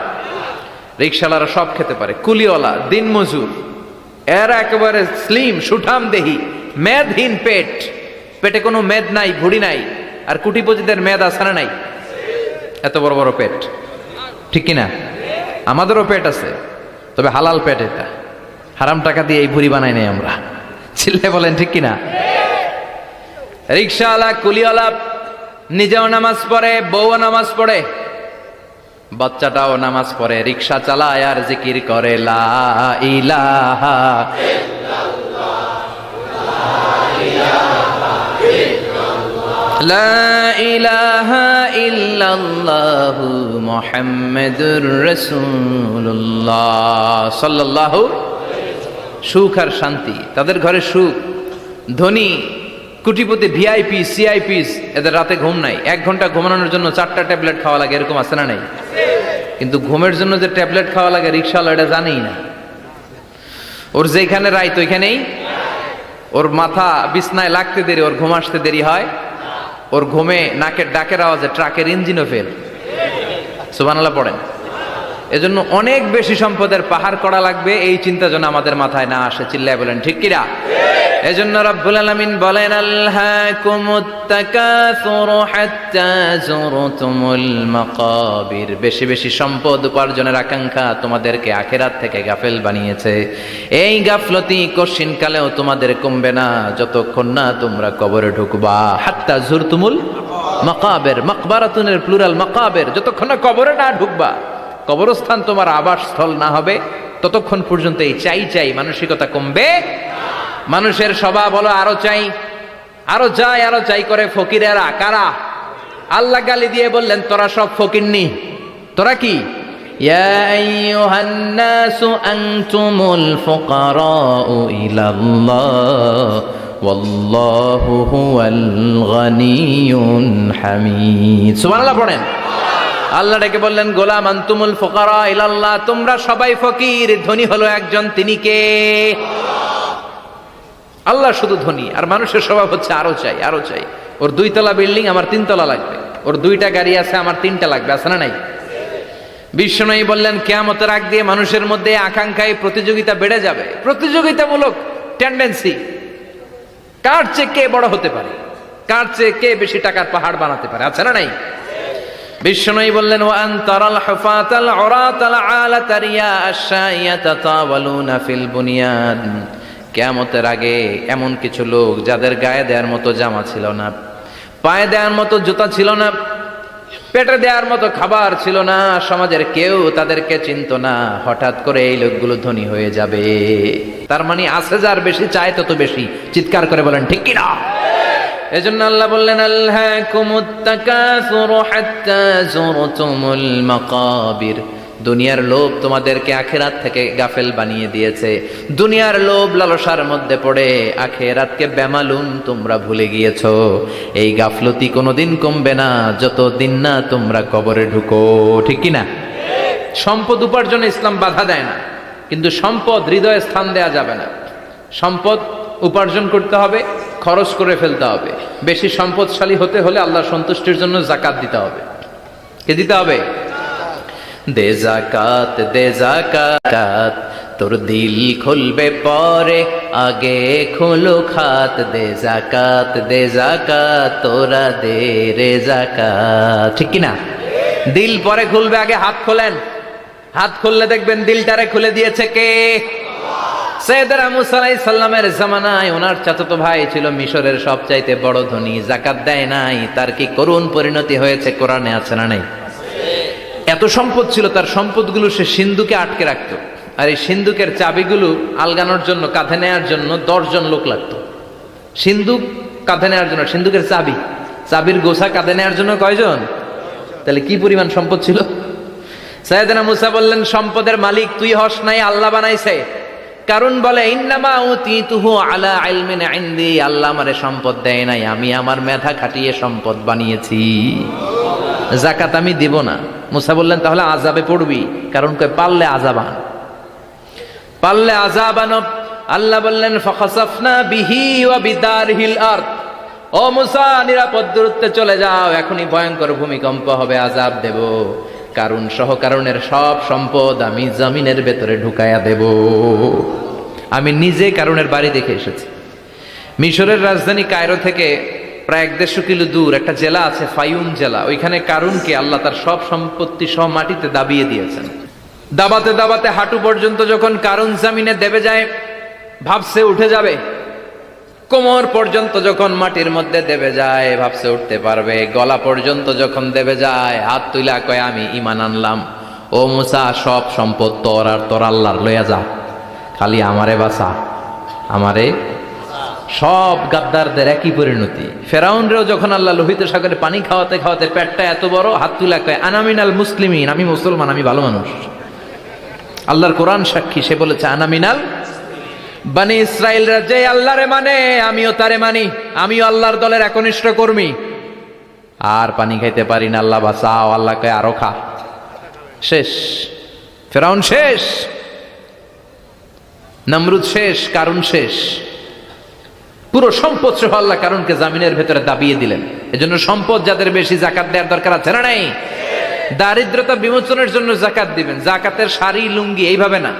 [SPEAKER 1] রিক্সাওয়ালারা সব খেতে পারে। কুলিওয়ালা, দিন মজুর, এরা একেবারে স্লিম সুঠাম দেহি, মেদহীন পেট, পেটে কোনো মেদ নাই, ভুড়ি নাই। আর কুটিপতিদের মেদ আছে না নাই? এত বড় বড় পেট, ঠিক কিনা? আমাদেরও পেট আছে, তবে হালাল পেট, এটা হারাম টাকা দিয়ে এই ভুড়ি বানাই নাই আমরা। চিল্লে বলেন ঠিক কিনা? রিক্সাওয়ালা, কুলিওয়ালা নিজেও নামাজ পড়ে, বউও নামাজ পড়ে, বাচ্চাটাও নামাজ পড়ে, রিক্সা চালায় আর জিকির করে লা ইলাহা লা ইলাহা ইল্লাল্লাহু মুহাম্মাদুর রাসূলুল্লাহ সাল্লাল্লাহু। সুখ আর শান্তি, তাদের ঘরে সুখ। ধনী কোটিপতি, ভিআইপি, সিআইপিস, এদের রাতে ঘুম নাই। 1 ঘন্টা ঘুমানোর জন্য 4টা ট্যাবলেট খাওয়া লাগে, এরকম আছে না নাই? কিন্তু ঘুমের জন্য যে ট্যাবলেট খাওয়া লাগে, রিক্সাওয়ালা এটা জানেই না। ওর যেখানে রাইত ওইখানেই, ওর মাথা বিছনায় লাগতে দেরি, ওর ঘুম আসতে দেরি হয়। ওর ঘুমে নাকের ডাকের আওয়াজে ট্রাকের ইঞ্জিনও ফেল। সুবহানাল্লাহ পড়েন। এজন্য অনেক বেশি সম্পদের পাহাড় করা লাগবে, এই চিন্তা যেন আমাদের মাথায় না আসে। চিল্লায় বলেন ঠিক কিনা? এজন্য রব্বুল আলামিন বলেন আলহাকুমুত তাকাসুরু হাত্তা যুরতুমুল মাকাবির। বেশি বেশি সম্পদ উপার্জনের আকাঙ্ক্ষা তোমাদেরকে আখিরাত থেকে গাফেল বানিয়েছে। এই গাফলতি কশিনকালেও তোমাদের কমবে না যতক্ষণ না তোমরা কবরে ঢুকবা। হাত্তা যুরতুমুল মাকাবির, মাকবারাতুনের প্লুরাল মাকাবির, যতক্ষণ না কবরে না ঢুকবা, কবরস্থান তোমার আবাসস্থল না হবে, ততক্ষণ পর্যন্ত এই চাই চাই মানসিকতা কমবে। মানুষের স্বভাব হলো আরো চাই, আরো চাই, আরো চাই করে। ফকিরেরা কারা? আল্লাহ গালি দিয়ে বললেন তোরা সব ফকিরনি। তোরা কি? ইয়া আইয়ুহান নাসু আনতুমুল ফুকারাউ ইলাল্লাহ ওয়াল্লাহু হুয়াল গনিয়ুল হামিদ। সুবহানাল্লাহ পড়েন। আল্লাহ ডেকে বললেন গোলাম আনতুমুল ফুকারা ইলাল্লাহ, তোমরা সবাই ফকির, ধনী হলো একজন, তিনি কে? আল্লাহ শুধু ধনী। আর মানুষের স্বভাব হচ্ছে আরো চাই, আরো চাই। ওর 2 তলা বিল্ডিং, আমার 3 তলা লাগবে। ওর 2টা গাড়ি আছে, আমার 3টা লাগবে। আছে না নাই? বিশ্বনবী বললেন কিয়ামতের আগ দিয়ে মানুষের মধ্যে আকাঙ্ক্ষায় প্রতিযোগিতা বেড়ে যাবে, প্রতিযোগিতামূলক টেন্ডেন্সি। কার চেয়ে কে বড় হতে পারে, কার চেয়ে কে বেশি টাকার পাহাড় বানাতে পারে। আছে না নাই? বিশ্বনবী বললেন, ওয়া আনতারাল হুফাতাল উরাতাল আলাতা রিয়া আশ-শাইয়াতা তাওয়ালুনা ফিল বুনিয়ান। কিয়ামতের আগে এমন কিছু লোক যাদের গায়ে দেওয়ার মতো জামা ছিল না, পায়ে দেওয়ার মতো জুতা ছিল না, পেটে দেওয়ার মতো খাবার ছিল না, সমাজের কেউ তাদেরকে চিনত না, হঠাৎ করে এই লোকগুলো ধনী হয়ে যাবে। তার মানে আছে যার বেশি চায় তত বেশি। চিৎকার করে বলেন ঠিক কি না? এজন্য আল্লাহ বললেন, আলহাকুমুত তাকাসুরু হাত্তা যুরতুমুল মাকাবির। দুনিয়ার লোভ তোমাদেরকে আখিরাত থেকে গাফেল বানিয়ে দিয়েছে। দুনিয়ার লোভ লালসার মধ্যে পড়ে আখিরাতকে বেমালুম তোমরা ভুলে গিয়েছো। এই গাফলতি কোনোদিন কমবে না যতদিন না তোমরা কবরে ঢুকো। ঠিক কি না? সম্পদ উপার্জনে ইসলাম বাধা দেয় না, কিন্তু সম্পদ হৃদয়ে স্থান দেয়া যাবে না। সম্পদ উপার্জন করতে হবে, খরচ করে ফেলতে হবে। বেশি সম্পদশালী হতে হলে আল্লাহর সন্তুষ্টির জন্য যাকাত দিতে হবে। কে দিতে হবে? দে যাকাত, দে যাকাত, তোর দিল খুলবে পরে, আগে খোলো খাত। দে যাকাত, দে যাকাত, তোরা দে রে যাকাত। ঠিক কি না? দিল পরে খুলবে, আগে হাত খোলেন। হাত খুললে দেখবেন দিলটারে খুলে দিয়েছে কে? সাইয়েদনা মুসা আলাইহিস সালামের জামানায় ওনার চাচাতো ভাই ছিল মিশরের সবচাইতে বড় ধনী, যাকাত দেয় নাই। তার কি করুণ পরিণতি হয়েছে কোরআনে আছে না নাই? এত সম্পদ ছিল, তার সম্পদগুলো সে সিন্ধুকে আটকে রাখতো। আর এই সিন্ধুকের চাবিগুলো আলগানোর জন্য, কাঁধে নেওয়ার জন্য 10 জন লোক লাগতো। সিন্ধুক কাঁধে নেওয়ার জন্য, সিন্ধুকের চাবি, চাবির গোছা কাঁধে নেওয়ার জন্য কয়জন? তাহলে কি পরিমাণ সম্পদ ছিল? সাইয়েদনা মুসা বললেন, সম্পদের মালিক তুই হস নাই, আল্লাহ বানাইছে। কারণ বলে, ইন্নামা উতিতুহু আলা ইলমিন ইনদি, আল্লাহ আমারে সম্পদ দেয় নাই, আমি আমার মেধা খাটিয়ে সম্পদ বানিয়েছি। যাকাত আমি দিব না। মুসা বললেন, তাহলে আযাবে পড়বি। কারণ কই পারলে আযাবান, পারলে আযাবান। আল্লাহ বললেন, ফাখাসাফনা বিহি ওয়া বিদারহিল আরদ। ও মুসা, নিরাপদ দূরত্বে চলে যাও, এখনই ভয়ঙ্কর ভূমিকম্প হবে, আযাব দেব। কারণ সহ কারণের সব সম্পদ আমি জমিনের ভেতরে ঢুকায়া দেব। আমি নিজে কারণের বাড়ি দেখে এসেছি। মিশরের রাজধানী কায়রো থেকে প্রায় 150 কিলো দূর একটা জেলা আছে, ফায়ুম জেলা। ওইখানে কারুনকে আল্লাহ তার সব সম্পত্তি সহ মাটিতে দাবিয়ে দিয়েছেন। দাবাতে দাবাতে হাঁটু পর্যন্ত যখন কারুন জামিনে দেবে যায়, ভাবছে উঠে যাবে। কোমর পর্যন্ত যখন মাটির মধ্যে দেবে যায়, ভাবছে উঠতে পারবে। গলা পর্যন্ত যখন দেবে যায়, হাত তুইলা কয় আমি ঈমান আনলাম। ও মুসা, সব সম্পদ তোর আর তোর আল্লাহর লইয়া যা, খালি আমারে বাঁচা, আমারে। সব গাদ্দারদের একই পরিণতি। ফেরাউনরেও যখন আল্লাহ লোহিত সাগরে পানি খাওয়াতে খাওয়াতে পেটটা এত বড়, হাত তুলা কয় আনা মিনাল মুসলিমিন, আমি মুসলমান, আমি ভালো মানুষ। আল্লাহর কোরআন সাক্ষী, সে বলেছে আনা মিনাল। বনি ইসরাইলরা যে আল্লাহরে মানে, আমিও তারে মানি, আমিও আল্লাহর দলের একনিষ্ঠ কর্মী। আর পানি খাইতে পারি না, আল্লাহ বাঁচাও। আল্লাহ কয় আরো খা। শেষ, ফেরাউন শেষ, নমরুদ শেষ, কারুন শেষ। পুরো সম্পদ সহ আল্লাহ কারুনকে জামিনের ভেতরে দাবিয়ে দিলেন। এজন্য সম্পদ যাদের বেশি, যাকাত দেওয়ার দরকার আছে না নাই? দারিদ্রতা বিমোচনের জন্য যাকাত দিবেন। যাকাতের শাড়ি লুঙ্গি এইভাবে না,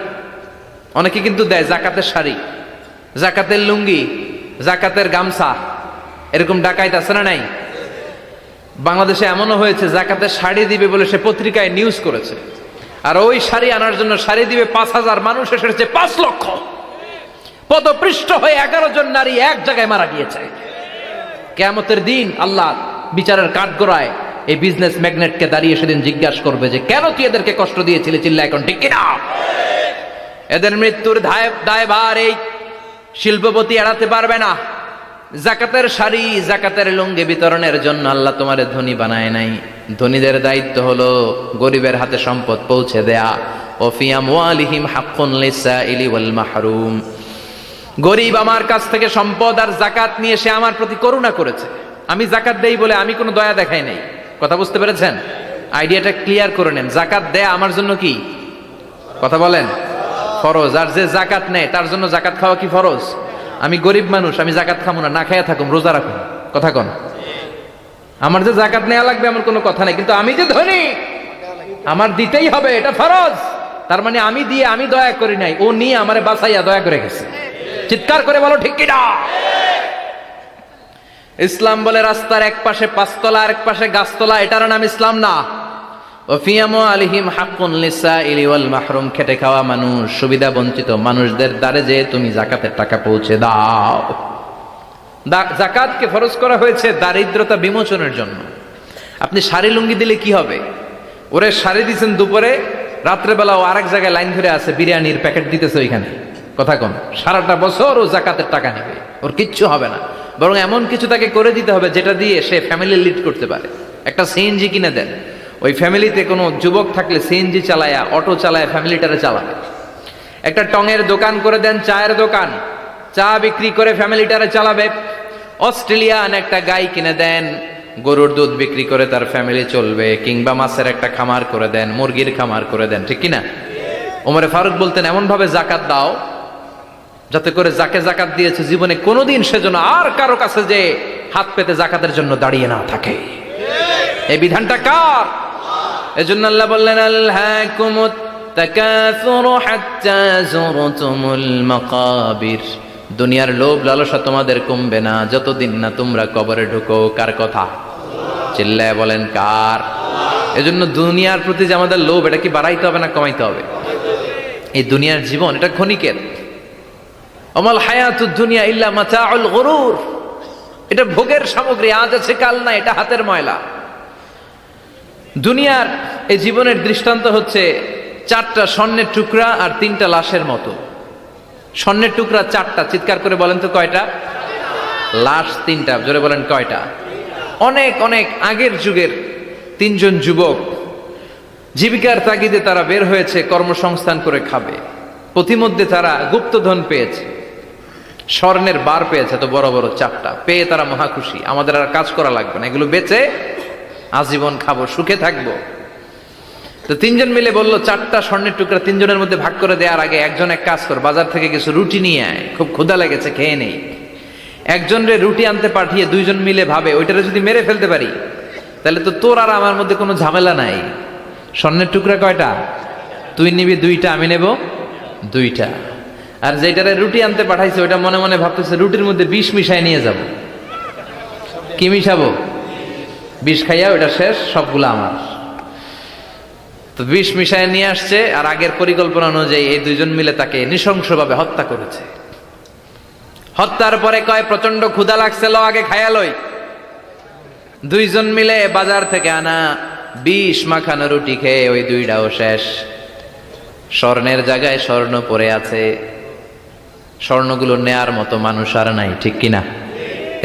[SPEAKER 1] অনেকে কিন্তু দেয় জাকাতের শাড়ি, জাকাতের লুঙ্গি, জাকাতের গামছা, এরকম ডাকাইত আছে না নাই? বাংলাদেশে এমনও হয়েছে, জাকাতের শাড়ি দিবে বলে সে পত্রিকায় নিউজ করেছে, আর ওই শাড়ি আনার জন্য শাড়ি দিবে 5000, মানুষ এসেছে 5 লক্ষ। পদপৃষ্ঠ হয়ে 11 জন নারী এক জায়গায় মারা গিয়েছে। কিয়ামতের দিন আল্লাহ বিচারের কাঠগড়ায় এই বিজনেস ম্যাগনেটকে দাঁড়িয়ে সেদিন জিজ্ঞাসা করবে যে কেন তুই এদেরকে কষ্ট দিয়েছিলি? চিল্লা এখন ঠিক কিনা? এদের মৃত্যুর দায়ভার এই শিল্পপতি এড়াতে পারবে না। যাকাতের শাড়ি, যাকাতের লুঙ্গি বিতরণের জন্য আল্লাহ তোমারে ধনী বানায় নাই। ধনীদের দায়িত্ব হলো গরিবের হাতে সম্পদ পৌঁছে দেয়া। ও ফি আমওয়ালিহিম হাক্কুন লিসাইলি ওয়াল মাহরুম। গরিব আমার কাছ থেকে সম্পদ আর যাকাত নিয়ে সে আমার প্রতি করুণা করেছে। আমি যাকাত দেই বলে আমি কোনো দয়া দেখাই নাই। কথা বুঝতে পেরেছেন? আইডিয়াটা ক্লিয়ার করে নেন। যাকাত দেয়া আমার জন্য কি? কথা বলেন, ফরজ। আর যে যাকাত নেয় তার জন্য যাকাত খাওয়া কি ফরজ? আমি গরিব মানুষ, আমি যাকাত খাবো না, না খাইয়া থাকুম, রোজা রাখুন। কথা কন। আমার যে যাকাত নেওয়া লাগবে এমন কোনো কথা নেই, কিন্তু আমি যে ধনী আমার দিতেই হবে, এটা ফরজ। তার মানে আমি দিয়ে আমি দয়া করি নাই, ও নিয়ে আমারে বাঁচাইয়া দয়া করে গেছে। চিৎকার করে বলো ঠিক কিনা? ইসলাম বলে রাস্তার এক পাশে পাঁচতলা আর এক পাশে গাছতলা, এটার নাম ইসলাম না। ওফিয়ামু আলিহিম হাক্কুন লিসাইলি ওয়াল মাহরুম, খেটে খাওয়া মানুষ, সুবিধা বঞ্চিত মানুষদের দ্বারে যে তুমি যাকাতের টাকা পৌঁছে দাও। যাকাতকে ফরজ করা হয়েছে দারিদ্রতা বিমোচনের জন্য। আপনি শাড়ি লুঙ্গি দিলে কি হবে? ওরে শাড়ি দিচ্ছেন দুপুরে, রাত্রেবেলা ও আরেক জায়গায় লাইন ধরে আছে, বিরিয়ানির প্যাকেট দিতেছে ওইখানে, কথা কোন, সারাটা বছর ও যাকাতের টাকা নেবে, ওর কিচ্ছু হবে না। বরং এমন কিছু তাকে করে দিতে হবে যেটা দিয়ে সে ফ্যামিলি লিড করতে পারে। একটা সিএনজি কিনে দেন, ওই ফ্যামিলিতে কোনো যুবক থাকলে সিএনজি চালায়া, অটো চালায় ফ্যামিলিটারে চালাবে। একটা টঙের দোকান করে দেন, চায়ের দোকান, চা বিক্রি করে ফ্যামিলিটারে চালাবে। অস্ট্রেলিয়ান একটা গাই কিনে দেন, গরুর দুধ বিক্রি করে তার ফ্যামিলি চলবে। কিংবা মাছের একটা খামার করে দেন, মুরগির খামার করে দেন, ঠিক কিনা? ওমরে ফারুক বলতেন এমন ভাবে জাকাত দাও যাতে করে যাকে জাকাত দিয়েছে জীবনে কোনোদিন সেজন্য আর কারো কাছে যে হাত পেতে জাকাতের জন্য দাঁড়িয়ে না থাকে। এই বিধানটা কার? এজন্য আল্লাহ বললেন আলহাকুমুত তাকাসুরু হাত্তা যুরতুমুল মাকাবির, দুনিয়ার লোভ লালসা তোমাদের কমবে না যতদিন না তোমরা কবরে ঢুকো। কার কথা? চিল্লায় বলেন কার? এজন্য দুনিয়ার প্রতি যে আমাদের লোভ, এটা কি বাড়াইতে হবে না কমাইতে হবে? এই দুনিয়ার জীবন এটা ক্ষণিকের। আমাল হায়াতুদ দুনিয়া ইল্লা মাতাউল গুরুর, এটা ভোগের সামগ্রী, আজ আছে কাল না, এটা হাতের ময়লা। দুনিয়ার এই জীবনের দৃষ্টান্ত হচ্ছে চারটা স্বর্ণের টুকরা আর তিনটা লাশের মতো। স্বর্ণের টুকরা চারটা, চিৎকার করে বলেন তো কয়টা? লাশ তিনটা, জোরে বলেন কয়টা? অনেক অনেক আগের যুগের তিনজন যুবক জীবিকার তাগিদে তারা বের হয়েছে কর্মসংস্থান করে খাবে। পথিমধ্যে তারা গুপ্তধন পেয়েছে, স্বর্ণের বার পেয়েছে, তো বড় বড় চারটা পেয়ে তারা মহা খুশি। আমাদের আর কাজ করা লাগবে না, এগুলো বেচে আজীবন খাবো, সুখে থাকবো। তো তিনজন মিলে বললো চারটা স্বর্ণের টুকরা তিনজনের মধ্যে ভাগ করে দেওয়ার আগে একজন এক কাজ কর, বাজার থেকে কিছু রুটি নিয়ে আয়, খুব ক্ষুধা লেগেছে, খেয়ে নেই। একজনের রুটি আনতে পাঠিয়ে দুইজন মিলে ভাবে ওইটারে যদি মেরে ফেলতে পারি তাহলে তো তোর আর আমার মধ্যে কোনো ঝামেলা নাই। স্বর্ণের টুকরা কয়টা? তুই নিবি দুইটা, আমি নেব দুইটা। আর যেটারে রুটি আনতে পাঠাইছে ওইটা মনে মনে ভাবতেছে রুটির মধ্যে বিষ মিশাই নিয়ে যাব। কি মিশাবো? বিষ খাইয়া ওইটা শেষ, সবগুলো আমার। তো বিষ মিশায় নিয়ে আসছে, আর আগের পরিকল্পনা অনুযায়ী এই দুইজন মিলে তাকে নৃশংসভাবে হত্যা করেছে। হত্যার পরে কয় প্রচন্ড ক্ষুধা লাগছে, ল আগে খায়া লই। দুইজন মিলে বাজার থেকে আনা বিষ মাখানো রুটি খেয়ে ওই দুইটাও শেষ। স্বর্ণের জায়গায় স্বর্ণ পড়ে আছে, স্বর্ণগুলো নেয়ার মতো মানুষ আর নাই, ঠিক কিনা?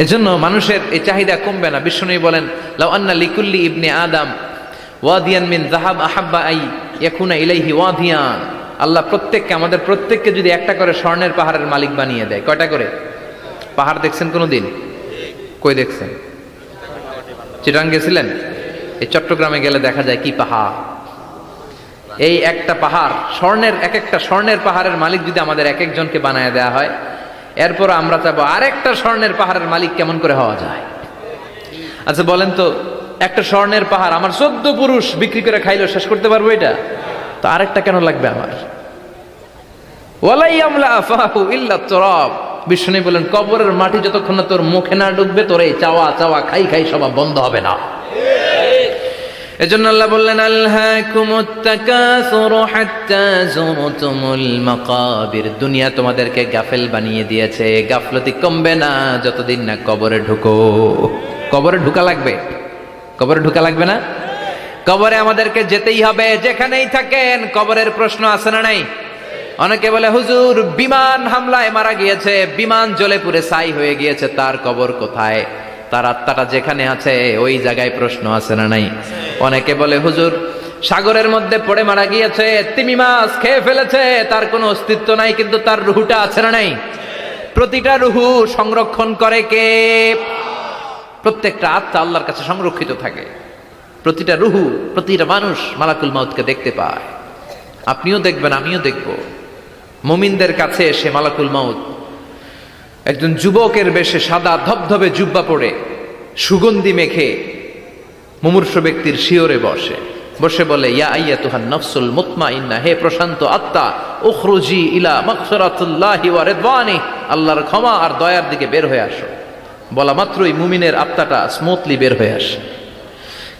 [SPEAKER 1] এজন্য মানুষের এই চাহিদা কমবে না। বিষ্ণু বলেন লাউ আন্না লিকুল্লি ইবনে আদম ওয়াদিয়ান মিন যাহাব আহাব্বা আই ইয়াকুনা ইলাইহি ওয়াদিয়ান, আল্লাহ প্রত্যেককে, আমাদের প্রত্যেককে যদি একটা করে স্বর্ণের পাহাড়ের মালিক বানিয়ে দেয়। কয়টা করে পাহাড় দেখছেন কোনোদিন? কই দেখছেন? চিটাং গেছিলেন? এই চট্টগ্রামে গেলে দেখা যায় কি পাহাড়। এই একটা পাহাড় স্বর্ণের, এক একটা স্বর্ণের পাহাড়ের মালিক যদি আমাদের এক একজনকে বানায় দেওয়া হয়, এরপর আমরা চাবো আরেকটা স্বর্ণের পাহাড়ের মালিক কেমন করে হওয়া যায়। আচ্ছা বলেন তো, একটা স্বর্ণের পাহাড় আমার 14 পুরুষ বিক্রি করে খাইলেও শেষ করতে পারবো এটা? তো আরেকটা কেন লাগবে আমার? ওয়ালাই আমলা আফাহু ইল্লা তুরাব, বিষ্ণু বলেন কবরের মাটি যতক্ষণ না তোর মুখে না ঢুকবে তোর এই চাওয়া চাওয়া খাই খাই সব বন্ধ হবে না। এজন্য আল্লাহ বললেন আলহাকুমুত তাকাসুরু হাত্তা যুরতুমুল মাকাবির, দুনিয়া তোমাদেরকে গাফেল বানিয়ে দিয়েছে, গাফলতি কমবে না যতদিন না কবরে ঢুকো। কবরে ঢুকা লাগবে, কবরে ঢুকা লাগবে না? কবরে আমাদেরকে যেতেই হবে, যেখানেই থাকেন। কবরের প্রশ্ন আছে না নাই? অনেকে বলে হুজুর বিমান হামলায় মারা গিয়েছে, বিমান জ্বলে পুড়ে ছাই হয়ে গিয়েছে, তার কবর কোথায়? তার আত্মাটা যেখানে আছে ওই জায়গায় প্রশ্ন আছে না নাই? অনেকে বলে হুজুর সাগরের মধ্যে পড়ে মারা গিয়েছে, তিমি মাছ খেয়ে ফেলেছে, তার কোনো অস্তিত্ব নাই, কিন্তু তার রুহুটা আছে না নাই? প্রতিটা রুহু সংরক্ষণ করে কে? প্রত্যেকটা আত্মা আল্লাহর কাছে সংরক্ষিত থাকে। প্রতিটা রুহু, প্রতিটা মানুষ মালাকুল মাউতকে দেখতে পায়। আপনিও দেখবেন, আমিও দেখব। মুমিনদের কাছে এসে মালাকুল মাউত একজন যুবকের বেশে সাদা ধবধবে জুব্বা পরে সুগন্ধি মেখে মুমূর্ষু ব্যক্তির শিয়রে বসে বসে বলে ইয়া আইয়াতুহান নাফসুল মুতমাইন্না, হে প্রশান্ত আত্মা, উখরুজি ইলা মাগফিরাতিল্লাহি ওয়া রিদওয়ানি, আল্লাহর ক্ষমা আর দয়ার দিকে বের হয়ে আসো। বলা মাত্রই মুমিনের আত্মাটা স্মুথলি বের হয়ে আসে।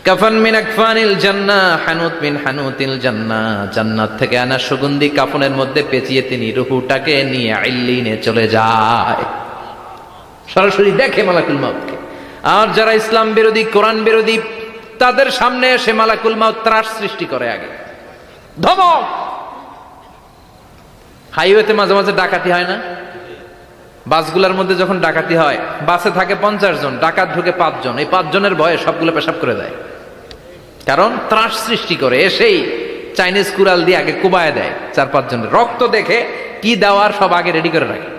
[SPEAKER 1] কাফান মিন আকফানিল জান্নাহ, হানুত মিন হানুতিল জান্নাহ, জান্নাত থেকে আনা সুগন্ধি কাফনের মধ্যে পেঁচিয়ে তিনি রূহটাকে নিয়ে ইল্লিনে চলে যায়। সরাসরি দেখে মালাকুল মাউতকে। আর যারা ইসলাম বিরোধী, কোরআন বিরোধী, তাদের সামনে এসে মালাকুল মাউত ত্রাস সৃষ্টি করে। আগে ধমক। হাইওয়েতে মাঝে মাঝে ডাকাতি হয় না? বাসগুলোর মধ্যে যখন ডাকাতি হয়, বাসে থাকে 50 জন, ডাকাত ঢুকে 5 জন, এই 5 জনের ভয়ে সবগুলো পেশাব করে দেয়। কারণ ত্রাস সৃষ্টি করে। এসেই চাইনিজ কুড়াল দিয়ে আগে কুবায় দেয় 4-5 জনের। রক্ত দেখে কি দেওয়ার সব আগে রেডি করে রাখে।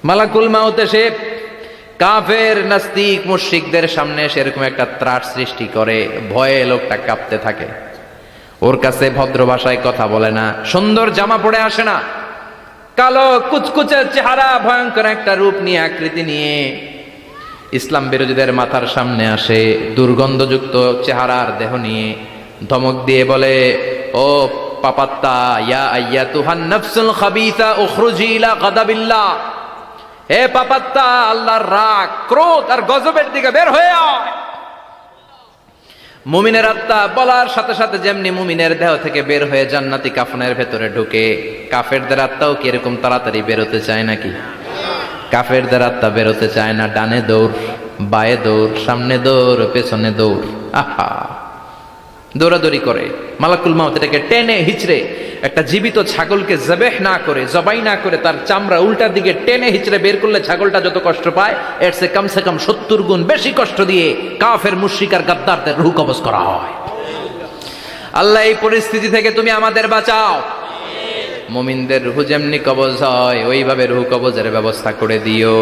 [SPEAKER 1] মালাকুল মাউত এসে কাফের, নাস্তিক, মুশরিকদের সামনে সেরকম একটা ত্রাস সৃষ্টি করে। ভয়ে লোকটা কাঁপতে থাকে। ওর কাছে ভদ্র ভাষায় কথা বলে না, সুন্দর জামা পরে আসে না, কালো কুচকুচে চেহারা, ভয়ঙ্কর একটা রূপ নিয়ে, আকৃতি নিয়ে ইসলাম বিরোধীদের মাথার সামনে আসে। দুর্গন্ধযুক্ত চেহারার দেহ নিয়ে ধমক দিয়ে বলে, ও পাপাত্তা, ইয়া আইয়াতুহান নাফসুল খাবিসা উখরুজি ইলা গাদাবিল্লাহ, হে পাপাত্তা, আল্লাহর রাগ, ক্রোধ আর গজবের দিকে বের হয়ে আয়। মুমিনের আত্মা বলার সাথে সাথে যেমনি মুমিনের দেহ থেকে বের হয়ে জান্নাতি কাফনের ভেতরে ঢুকে, কাফেরদের আত্মাও কি এরকম তাড়াতাড়ি বেরোতে চায় নাকি? কাফেরদের আত্মা বেরোতে চায় না। ডানে দৌড়, বায়ে দৌড়, সামনে দৌড়, পেছনে দৌড়, আহা, দৌড়াদৌড়ি করে। মালাকুল মাউত এটাকে টেনে হিচড়ে, একটা জীবিত ছাগলকে জবেহ না করে, জবাই না করে, তার চামড়া উল্টার দিকে টেনে হিচড়ে বের করলে ছাগলটা যত কষ্ট পায়, এর সে কমসে কম 70 গুণ বেশি কষ্ট দিয়ে কাফের, মুশরিক আর গাদ্দারদের রূহ কবজ করা হয়। আল্লাহ, এই পরিস্থিতি থেকে তুমি আমাদের বাঁচাও। মুমিনদের রূহ যেমনি কবজ হয়, ওইভাবে রূহ কবজের ব্যবস্থা করে দিও।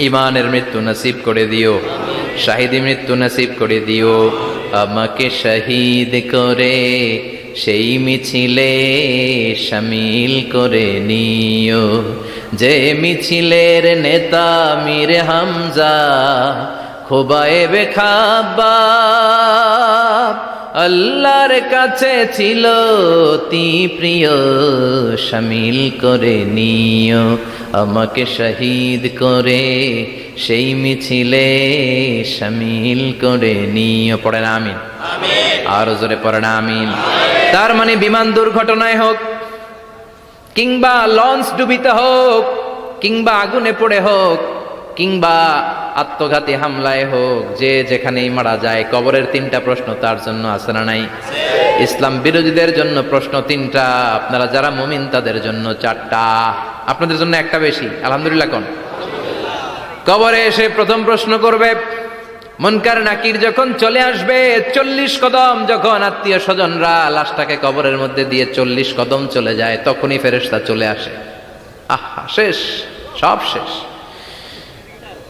[SPEAKER 1] ইমানের মৃত্যু নসিব করে দিও, শাহিদি মৃত্যু নসিব করে দিও। আমাকে শহীদ করে সেই মিছিলে শামিল করে নিও, যে মিছিলের নেতা মীর হামজা, খোবায়েবে খাব্বাব, আল্লাহর কাছে ছিল অতি প্রিয়, শামিল করে নিও। আমাকে শহীদ করে সেই মিছিলে শামিল করে নিও। পড়েন আমিন। আরো জোরে পড়েন আমিন। তার মানে বিমান দুর্ঘটনায় হোক, কিংবা লঞ্চ ডুবিতে হোক, কিংবা আগুনে পড়ে হোক, কিংবা আত্মঘাতী হামলায় হোক, যে যেখানেই মারা যায়, কবরের 3টা প্রশ্ন তার জন্য আছে না নাই? ইসলাম বিরোধীদের জন্য প্রশ্ন 3টা, আপনারা যারা মুমিন তাদের জন্য 4টা, আপনাদের জন্য একটা বেশি। আলহামদুলিল্লাহ কোন? কবরে এসে প্রথম প্রশ্ন করবে, মুনকার নাকির যখন চলে আসবে, 40 কদম যখন আত্মীয় স্বজনরা লাশটাকে কবরের মধ্যে দিয়ে 40 কদম চলে যায়, তখনই ফেরেশতা চলে আসে। আহা, শেষ, সব শেষ।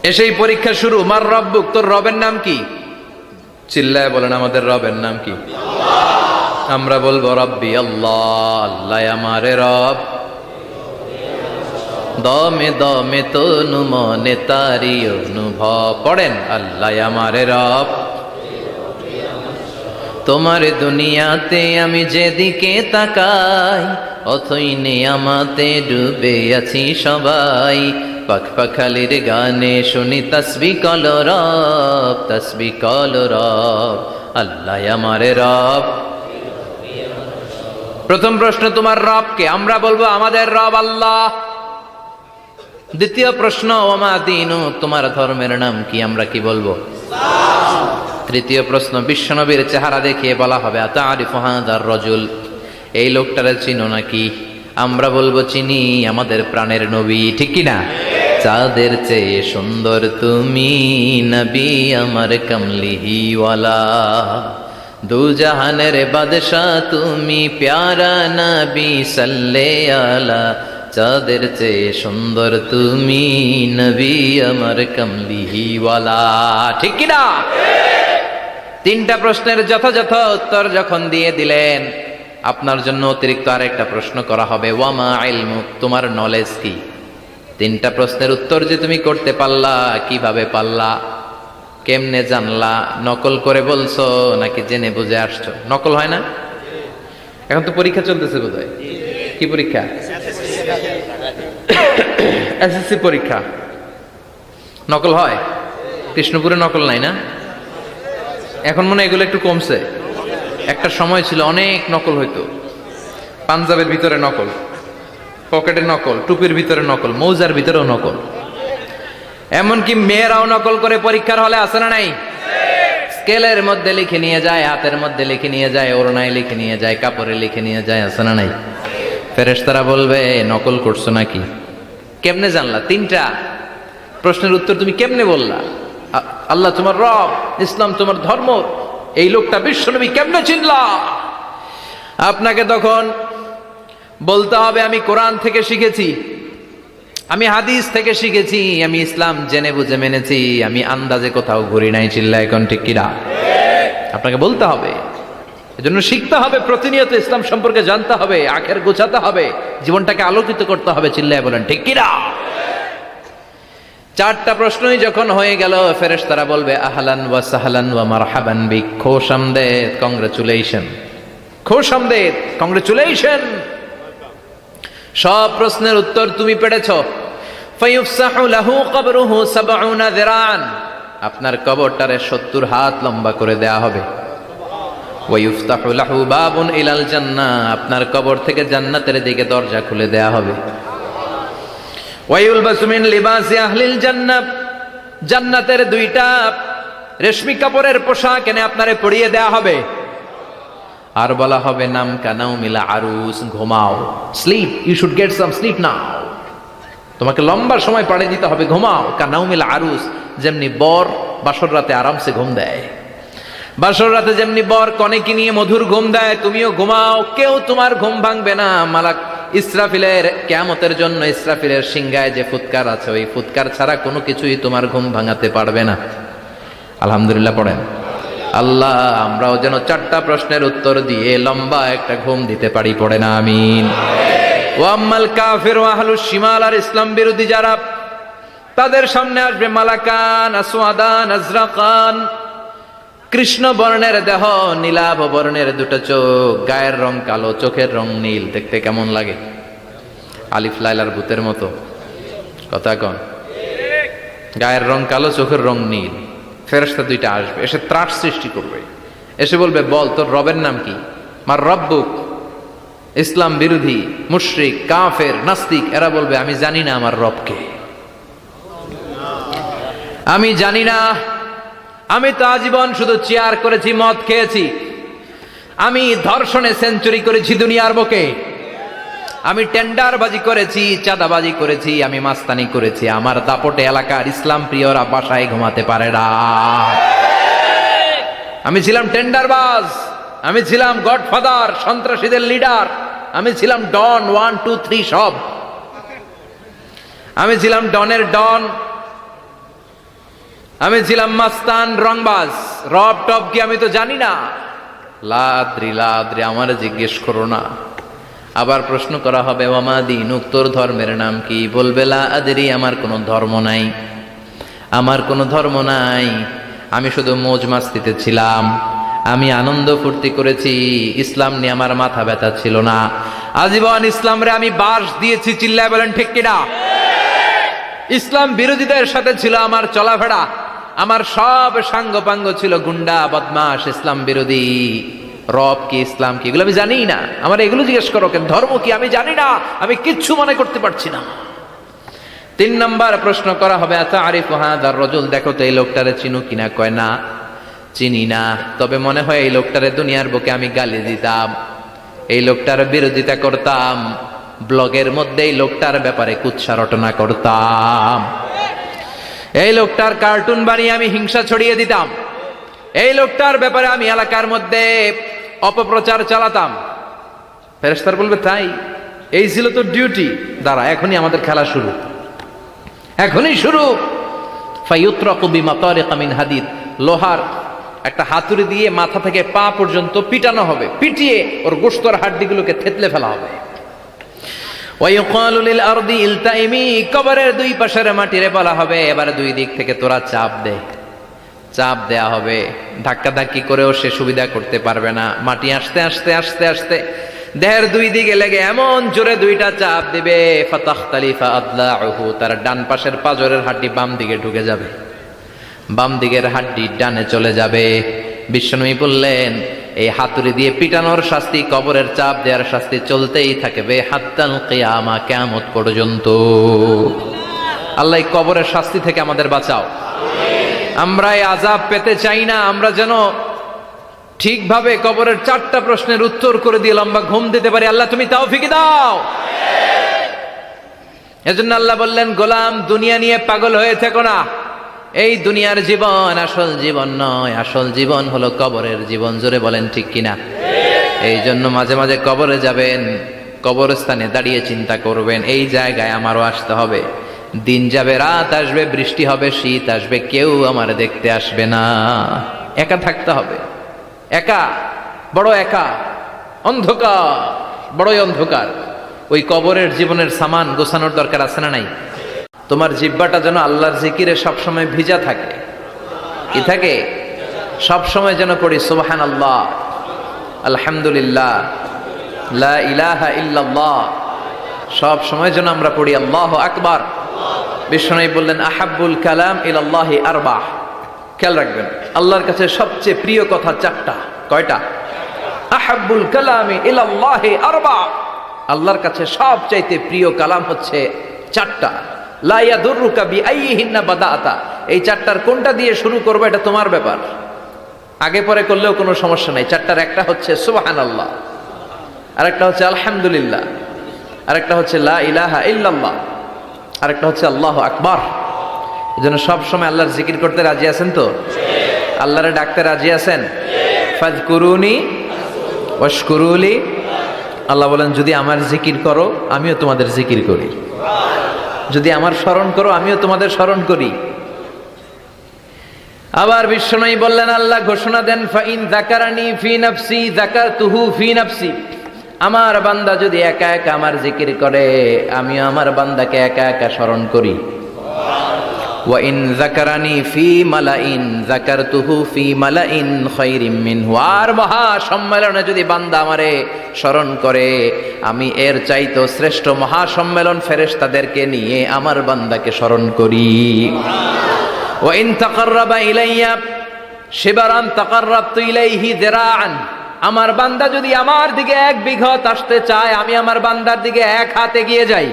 [SPEAKER 1] এসেই পরীক্ষা শুরু। মার রব্বুক, তোর রবের নাম কি? চিল্লায় বলেন, আমাদের রবের নাম কি? আমরা বলবো রব্বি আল্লাহ, আল্লাহ আমারে রব। দমে দমে তনু মনে তারি অনুভব। পড়েন, আল্লাহ আমারে রব। তোমার দুনিয়াতে আমি যেদিকে তাকাই, অথই নিয়ামতে ডুবে আছি সবাই। পাখ পাখালির গানে শুনি তসবিহ কল রব, তসবিহ কল রব, আল্লাহ আমারে রব। প্রথম প্রশ্ন, তোমার রবকে? আমরা বলবো আমাদের রব আল্লাহ। দ্বিতীয় প্রশ্ন, ওমা দীনু, তোমার ধর্মের নাম কি? আমরা কি বলবো? তৃতীয় প্রশ্ন, বিশ্বনবীর চেহারা দেখিয়ে বলা হবে, আতারিফু হাযার রাজুল, এই লোকটারে চিনো নাকি? আমরা বলবো চিনি, আমাদের প্রাণের নবী, ঠিক কি না? চাঁদের চেয়ে সুন্দর তুমি নবী আমার কমলিহিওয়ালা, দু জাহানের বাদশাহ তুমি প্যারা নবী সাল্লে আলা, চাঁদের চেয়ে সুন্দর তুমি নবী আমার কমলিহিওয়ালা, ঠিক কি না? 3টা প্রশ্নের যথাযথ উত্তর যখন দিয়ে দিলেন, আপনার জন্য অতিরিক্ত আরেকটা প্রশ্ন করা হবে, ওয়ামা ইলমুক, তোমার নলেজ কি? 3টা প্রশ্নের উত্তর যে তুমি করতে পারলা, কিভাবে পারলা, কেমনে জানলা? নকল করে বলছো নাকি জেনে বুঝে আসছো? নকল হয় না? এখন তো পরীক্ষা চলতেছে বোধহয়। কি পরীক্ষা? এসএসসি পরীক্ষা। নকল হয়? কৃষ্ণপুরে নকল নাই না? এখন মনে হয় এগুলো একটু কমছে। একটা সময় ছিল অনেক নকল হইতো। পাঞ্জাবের ভিতরে নকল, পকেটে নকল, টুপির ভিতরে নকল, মৌজার ভিতরেও নকল। এমনকি মেয়েরাও নকল করে পরীক্ষার হলে আসে না নাই? স্কেলের মধ্যে লিখে নিয়ে যায়, হাতের মধ্যে লিখে নিয়ে যায়, ওড়নায় লিখে নিয়ে যায়, কাপড়ে লিখে নিয়ে যায়, আসে না নাই? ফেরেশতারা বলবে নকল করছো নাকি? কেমনে জানলা? 3টা প্রশ্নের উত্তর তুমি কেমনে বললা? আল্লাহ তোমার রব, ইসলাম তোমার ধর্ম, এই লোকটা বিশ্বনবী, কেমনে চিনলা? আপনাকে তখন বলতে হবে আমি কোরআন থেকে শিখেছি, আমি হাদিস থেকে শিখেছি, আমি ইসলাম জেনে বুঝে মেনেছি, আমি আন্দাজে কোথাও ঘুরি নাই। চিল্লা এখন ঠিক কিনা? আপনাকে বলতে হবে। এজন্য শিখতে হবে, প্রতিনিয়ত ইসলাম সম্পর্কে জানতে হবে, আখের গোছাতে হবে, জীবনটাকে আলোকিত করতে হবে। চিল্লায় বলেন ঠিক কিনা? 4টা প্রশ্নই যখন হয়ে গেল, ফেরেশতারা বলবে আহলান ওয়া সাহলান ওয়া মারহাবান বিক, খোশামদেদ, কংগ্রেচুলেশন, খোশামদেদ, কংগ্রেচুলেশন, সব প্রশ্নের উত্তর তুমি পেরেছ। ফায়ুফসাহু লাহু কবরুহু 70 যিরান, আপনার কবরটারে 70 হাত লম্বা করে দেয়া হবে। ওয়া ইফতাহু লাহু বাবুন ইলাল জান্নাহ, আপনার কবর থেকে জান্নাতের দিকে দরজা খুলে দেয়া হবে। ওয়া ইউলবাসু মিন লিবাসি আহলিল জান্নাহ, জান্নাতের 2টা রেশমি কাপড়ের পোশাক এনে আপনারে পরিয়ে দেয়া হবে। আর বলা হবে নাম কানাও মিলা আরুস, ঘুমাও, sleep, you should get some sleep now, তোমাকে লম্বা সময় পাড়ে দিতে হবে, ঘুমাও। কানাও মিলা আরুস, যেমনি বর বাসর রাতে আরামসে ঘুম দেয়, বাসর রাতে যেমনি বর কনেকে নিয়ে মধুর ঘুম দেয়, তুমিও ঘুমাও, কেউ তোমার ঘুম ভাঙবে না। মালাক ইসরাফিলের কিয়ামতের জন্য ইসরাফিলের সিংহায় যে ফুৎকার আছে, ওই ফুৎকার ছাড়া কোনো কিছুই তোমার ঘুম ভাঙাতে পারবে না। আলহামদুলিল্লাহ পড়েন। আল্লাহ আমরাও যেন 4টা প্রশ্নের উত্তর দিয়ে লম্বা একটা ঘুম দিতে পারি, পড়ে না আমিন। ওয়াম্মাল কাফির ওয়া আহলুশ শিমাল, আর ইসলাম বিরোধী যারা, তাদের সামনে আসবে মালাকান আসওয়াদান আজরাকান, কৃষ্ণ বর্ণের দেহ, নীলাভ বর্ণের 2টা চোখ, গায়ের রং কালো, চোখের রং নীল। দেখতে কেমন লাগে? আলিফ লাইলার ভূতের মতো। কথা কন? গায়ের রং কালো, চোখের রং নীল। ফেরেশতা 2টা আসবে, এসে ত্রাস সৃষ্টি করবে, এসে বলবে বল তোর রবের নাম কি? মার রব্বুক। ইসলাম বিরোধী মুশরিক, কাফের, নাস্তিক এরা বলবে আমি জানি না আমার রবকে, আমি জানি না, আমি তো আজীবন শুধু চেয়ার করেছি, মদ খেয়েছি, আমি ধর্ষণে সেঞ্চুরি করেছি দুনিয়ার বুকে, আমি টেন্ডারবাজি করেছি, চাঁদাবাজি করেছি, আমি মাস্তানি করেছি, আমার দাপটে এলাকার ইসলাম প্রিয়রা বাসায় ঘুমাতে পারে না। আমি ছিলাম টেন্ডারবাজ, আমি ছিলাম গডফাদার, সন্ত্রাসীদের লিডার, আমি ছিলাম ডন 1 2 3 সব, আমি ছিলাম ডনের ডন, আমি ছিলাম মাস্তান, রংবাজ, রব টপ কি আমি তো জানি না। লাদ্রি লাদ্রি, আমার জিজ্ঞেস করো না। আবার প্রশ্ন করা হবে ওয়ামা দীনুক, তোর ধর্মের নাম কি? বলবে লা আদরি, আমার কোনো ধর্ম নাই, আমার কোনো ধর্ম নাই, আমি শুধু মৌজ মাস্তিতে ছিলাম, আমি আনন্দ ফুর্তি করেছি, ইসলাম নিয়ে আমার মাথা ব্যথা ছিল না, আজীবন ইসলামরে আমি বাস দিয়েছি। চিল্লায় বলেন ঠিক কিনা? ইসলাম বিরোধীদের সাথে ছিল আমার চলাফেরা, আমার সব সাঙ্গপাঙ্গ ছিল গুন্ডা, বদমাশ, ইসলাম বিরোধী। রব কি, ইসলাম কি, এগুলো আমি জানি না। আমার এগুলো জিজ্ঞেস করো কেন? ধর্ম কি আমি জানি না, আমি কিচ্ছু মনে করতে পারছি না। 3 নম্বর প্রশ্ন করা হবে আতারিফু হাদার রাজুল, দেখো তো এই লোকটারে চিনো কিনা? কয় না, চিনি না, তবে মনে হয় এই লোকটারে দুনিয়ার বুকে আমি গালি দিতাম, এই লোকটার বিরোধিতা করতাম, ব্লগের মধ্যে এই লোকটার ব্যাপারে কুৎসা রটনা করতাম, এই লোকটার কার্টুন বানিয়ে আমি হিংসা ছড়িয়ে দিতাম, এই লোকটার ব্যাপারে আমি এলাকার মধ্যে অপপ্রচার চালাতাম। ফেরেশতারা বলবে তাই? এই ছিল তো ডিউটি, দাঁড়া এখনই আমাদের খেলা শুরু, এখনই শুরু। ফায়ুতরাকু বিমাতারিক মিন হাদিদ, লোহার একটা হাতুড়ি দিয়ে মাথা থেকে পা পর্যন্ত পিটানো হবে, পিটিয়ে ওর গোশতর হাড্ডিগুলোকে থেতলে ফেলা হবে। ওয়ায়ুকালু লিল আরদি ইলতাইমি, কবরের 2 পাশের মাটিরে বলা হবে এবারে 2 দিক থেকে তোরা চাপ দে, চাপ দেয়া হবে, ধাক্কা ধাক্কি করেও সে সুবিধা করতে পারবে না। মাটি আসতে আসতে আসতে আসতে দেহের দুই দিকে লেগে এমন জোরে দুইটা চাপ দিবে, ফাতাখতালিফা আদলাউহু, তার ডান পাশের পাজরের হাড্ডি বাম দিকে ঢুকে যাবে, বাম দিকের হাড্ডি ডানে চলে যাবে। বিশ্বনবী বললেন এই হাতুড়ি দিয়ে পিটানোর শাস্তি, কবরের চাপ দেওয়ার শাস্তি চলতেই থাকবে হাত্তাল কিয়ামা, কিয়ামত পর্যন্ত। আল্লাহ কবরের শাস্তি থেকে আমাদের বাঁচাও। আমরা এই আযাব পেতে চাই না, আমরা যেন ঠিকভাবে কবরের 4টা প্রশ্নের উত্তর করে দিয়ে লম্বা ঘুম দিতে পারি। আল্লাহ তুমি তৌফিক দাও। এজন্য আল্লাহ বললেন, গোলাম দুনিয়া নিয়ে পাগল হয়ে থেকো না। এই দুনিয়ার জীবন আসল জীবন নয়, আসল জীবন হলো কবরের জীবন। জোরে বলেন ঠিক কিনা? এই জন্য মাঝে মাঝে কবরে যাবেন, কবরস্থানে দাঁড়িয়ে চিন্তা করবেন এই জায়গায় আমারও আসতে হবে। দিন যাবে, রাত আসবে, বৃষ্টি হবে, শীত আসবে, কেউ আমার দেখতে আসবে না, একা থাকতে হবে। একা, বড় একা, অন্ধকার, বড়ই অন্ধকার। ওই কবরের জীবনের সামান গোছানোর দরকার আছে না নাই? তোমার জিহ্বাটা যেন আল্লাহর জিকিরে সবসময় ভিজা থাকে। কি থাকে? সবসময় যেন পড়ি সুবহানাল্লাহ, আলহামদুলিল্লাহ, লা ইলাহা ইল্লাল্লাহ। সব সময় যেন আমরা পড়ি আল্লাহু আকবার। বিশ্বনবী বললেন, আহাব্বুল কালাম ইলাল্লাহি আরবাহ। খেয়াল রাখবেন, আল্লাহর কাছে সবচেয়ে প্রিয় কথা 4টা। কয়টা? আহাব্বুল কালামি ইলাল্লাহি আরবাহ। আল্লাহর কাছে সবচাইতে প্রিয় কালাম হচ্ছে 4টা। লা ইয়াদুররুকা বিআইয়িহিন্না বাদাআতা। এই 4টার কোনটা দিয়ে শুরু করবে এটা তোমার ব্যাপার, আগে পরে করলেও কোনো সমস্যা নাই। 4টার একটা হচ্ছে সুবহানাল্লাহ, আরেকটা হচ্ছে আলহামদুলিল্লাহ, আরেকটা হচ্ছে লা ইলাহা ইল্লাল্লাহ, আরেকটা হচ্ছে আল্লাহু আকবার। এজন্য সব সময় আল্লাহর জিকির করতে রাজি আছেন তো? আল্লাহরে ডাকতে রাজি আছেন? ফাযকুরুনি ওয়াশকুরুলি। আল্লাহ বলেন, যদি আমার জিকির করো আমিও তোমাদের জিকির করি, যদি আমার স্মরণ করো আমিও তোমাদের স্মরণ করি। আবার বিশ্বনবী বললেন, আল্লাহ ঘোষণা দেন, ফাইন যাকারানি ফি নাফসি যাকারতুহু ফি নাফসি। আমার বান্দা যদি একা একা আমার জিকির করে আমিও আমার বান্দাকে একা একা স্মরণ করি। ওয়া ইন যাকারানি ফি মালাইন যাকারতুহু ফি মালাইন খায়রিম মিনহু। আর মহা সম্মেলনে যদি বান্দা আমারে স্মরণ করে আমি এর চাইতো শ্রেষ্ঠ মহা সম্মেলন ফেরেশতাদেরকে নিয়ে আমার বান্দাকে স্মরণ করি। ওয়া ইন তাকাররাবা ইলাইয়া শিবরান তাকাররাবতু ইলাইহি যিরাআন। আমার বান্দা যদি আমার দিকে 1 বিঘত আসতে চায় আমি আমার বান্দার দিকে 1 হাত এগিয়ে যাই।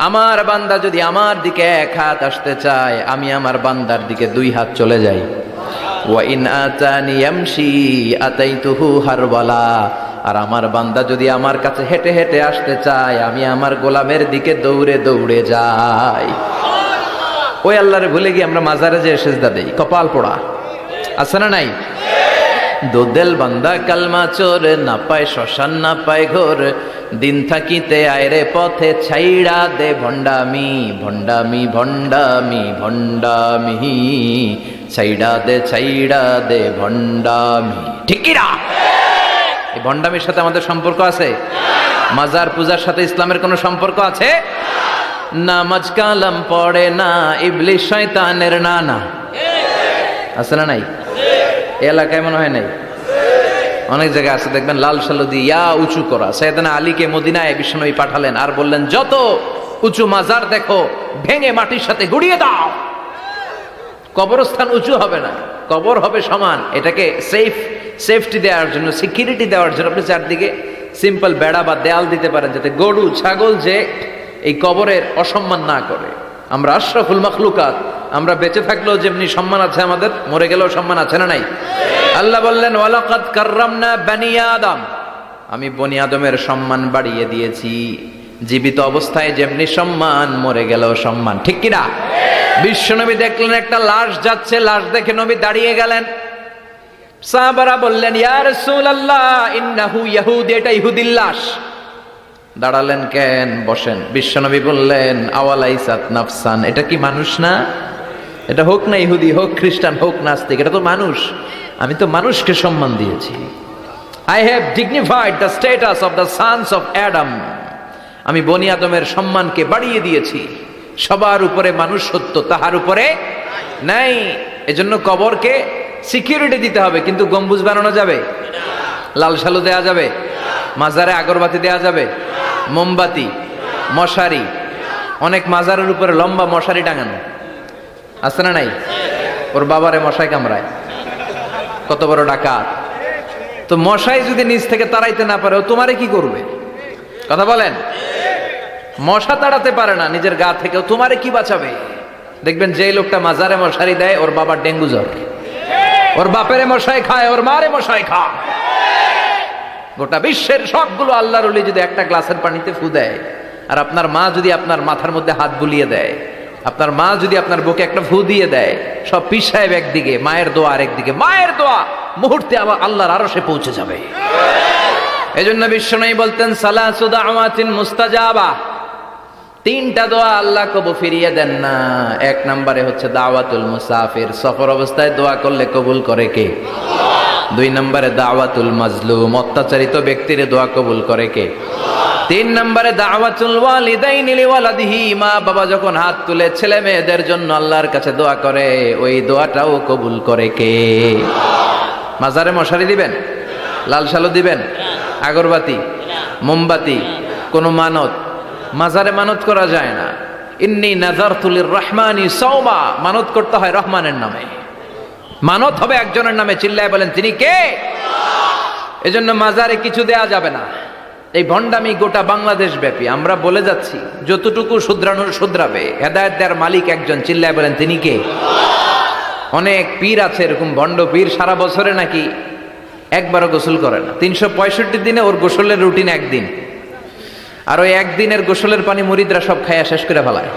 [SPEAKER 1] আমার বান্দা যদি আমার দিকে 1 হাত আসতে চায় আমি আমার বান্দার দিকে 2 হাত চলে যাই। ওয়া ইন আতানি ইয়ামশি আতাইতুহু হারওয়ালা। আর আমার বান্দা যদি আমার কাছে হেঁটে হেঁটে আসতে চায় আমি আমার গোলামের দিকে দৌড়ে দৌড়ে যাই। ওই আল্লাহরে ভুলে গিয়ে আমরা মাজারে যে সেজদা দেই, কপাল পোড়া আছে না নাই? দোদেল বান্দা কালমা চোর, না পায় শ্মশান না পায় ঘোর, দিন থাকিতে আয়রে পথে ছাইড়া দে ভণ্ডামি ভণ্ডামি ভণ্ডামি ভণ্ডামি, ছাইড়া দে ভণ্ডামি। ঠিক কি না? এই ভণ্ডামির সাথে আমাদের সম্পর্ক আছে? মাজার পূজার সাথে ইসলামের কোনো সম্পর্ক আছে? নামাজ কালাম পড়ে না ইবলিশ শয়তানের নানা, আছে না নাই? এলাকায় মনে হয় নাই, অনেক জায়গায় আছে দেখবেন লাল সালু দিয়ে ইয়া উঁচু করা। সাইয়েদনা আলীকে মদিনায় বিশ্বনবী পাঠালেন আর বললেন, যত উঁচু মাজার দেখো ভেঙে মাটির সাথে গুড়িয়ে দাও। কবরস্থান উঁচু হবে না, কবর হবে সমান। এটাকে সেফটি দেওয়ার জন্য, সিকিউরিটি দেওয়ার জন্য আপনি চারদিকে সিম্পল বেড়া বা দেয়াল দিতে পারেন, যাতে গরু ছাগল যে এই কবরের অসম্মান না করে। আমরা আশরাফুল মাখলুকাত, আমরা বেঁচে থাকলেও যেমনি সম্মান আছে আমাদের, মরে গেলেও সম্মান আছে না নাই? আল্লাহ বললেন, ওয়ালাকাদ কাররামনা বানি আদম। আমি বনি আদমের সম্মান বাড়িয়ে দিয়েছি। জীবিত অবস্থায় যেমনি সম্মান, মরে গেলেও সম্মান। ঠিক কি না? বিশ্বনবী দেখলেন একটা লাশ যাচ্ছে, লাশ দেখে নবী দাঁড়িয়ে গেলেন। সাহাবারা বললেন, ইয়া রাসূলুল্লাহ ইন্নাহু ইয়াহুদি, এটা ইহুদির লাশ। দাঁড়ালেন কেন? বসেন। বিশ্বনবী বললেন, আওয়ালাইসাত নাফসান, এটা কি মানুষ না? এটা হোক না ইহুদি, হোক খ্রিস্টান, হোক নাস্তিক, এটা তো মানুষ। আমি তো মানুষকে সম্মান দিয়েছি। I have dignified the status of the sons of Adam. আমি বনি আদমের সম্মানকে বাড়িয়ে দিয়েছি। সবার উপরে মানুষ সত্য, তাহার উপরে নাই। এজন্য কবরকে সিকিউরিটি দিতে হবে, কিন্তু গম্বুজ বানানো যাবে? লাল সালু দেয়া যাবে? মাজারে আগরবাতি দেয়া যাবে, মোমবাতি, মশারি। অনেক মাজারের উপরে লম্বা মশারি টাঙানো আছে না নাই? ওর বাবারে মশাই কামড়ায়, কত বড় ডাকাত। তো মশাই যদি নিচ থেকে তাড়াইতে না পারে, ও তোমারে কি করবে? কথা বলেন। মশা তাড়াতে পারে না নিজের গা থেকে, ও তোমারে কি বাঁচাবে? দেখবেন যে লোকটা মাজারে মশারি দেয়, ওর বাবার ডেঙ্গু জ্বর। ওর বাপেরে মশাই খায়, ওর মারে মশাই খায়। গোটা বিশ্বের সবগুলো আল্লাহর ওলি যদি একটা গ্লাসের পানিতে ফু দেয়, আর আপনার মা যদি আপনার মাথার মধ্যে হাত বুলিয়ে দেয়, আপনার মা যদি আপনার বুকে একটা ফু দিয়ে দেয়, সব পীর সাহেব একদিকে, মায়ের দোয়া আরেকদিকে। মায়ের দোয়া মুহূর্তে আবার আল্লাহর আরশে পৌঁছে যাবে। এজন্য বিশ্বনবী বলতেন সালাসু দাওয়াতিন মুস্তাজাবা, তিনটা দোয়া আল্লাহ কবুল ফিরিয়ে দেন না। এক নম্বরে হচ্ছে দাওয়াতুল মুসাফির, সফর অবস্থায় দোয়া করলে কবুল করে কে? দুই নম্বরে দাওয়াতুল মাজলুম, অত্যাচারিত ব্যক্তির দোয়া কবুল করে কে? তিন নম্বরে দাওয়াতুল ওয়ালিদাইনি লিওয়ালাদিহি, মা বাবা যখন হাত তুলে ছেলে মেয়েদের জন্য আল্লাহর কাছে দোয়া করে, ওই দোয়াটাও কবুল করে কে? মাজারে মশারি দিবেন, লাল শালু দিবেন, আগরবাতি, মোমবাতি, কোন মানত? মাজারে মানত করা যায় না। ইন্নী নাযারতু লিররহমানি সাওমা, মানত করতে হয় রহমানের নামে। মানত হবে একজনের নামে, চিল্লায় বলেন তিনি কে? এজন্য মাজারে কিছু দেয়া যাবে না। এই ভণ্ডামি গোটা বাংলাদেশ ব্যাপী। আমরা বলে যাচ্ছি যতটুকু শুধরানোর শুধরাবে। হেদায়েত দেওয়ার মালিক একজন, চিল্লায় বলেন তিনি কে? অনেক পীর আছে এরকম ভণ্ড পীর, সারা বছরে নাকি একবারও গোসল করে না। 365 দিনে ওর গোসলের রুটিন একদিন, আর ওই একদিনের গোসলের পানি মুরিদরা সব খাইয়া শেষ করে ফেলায়।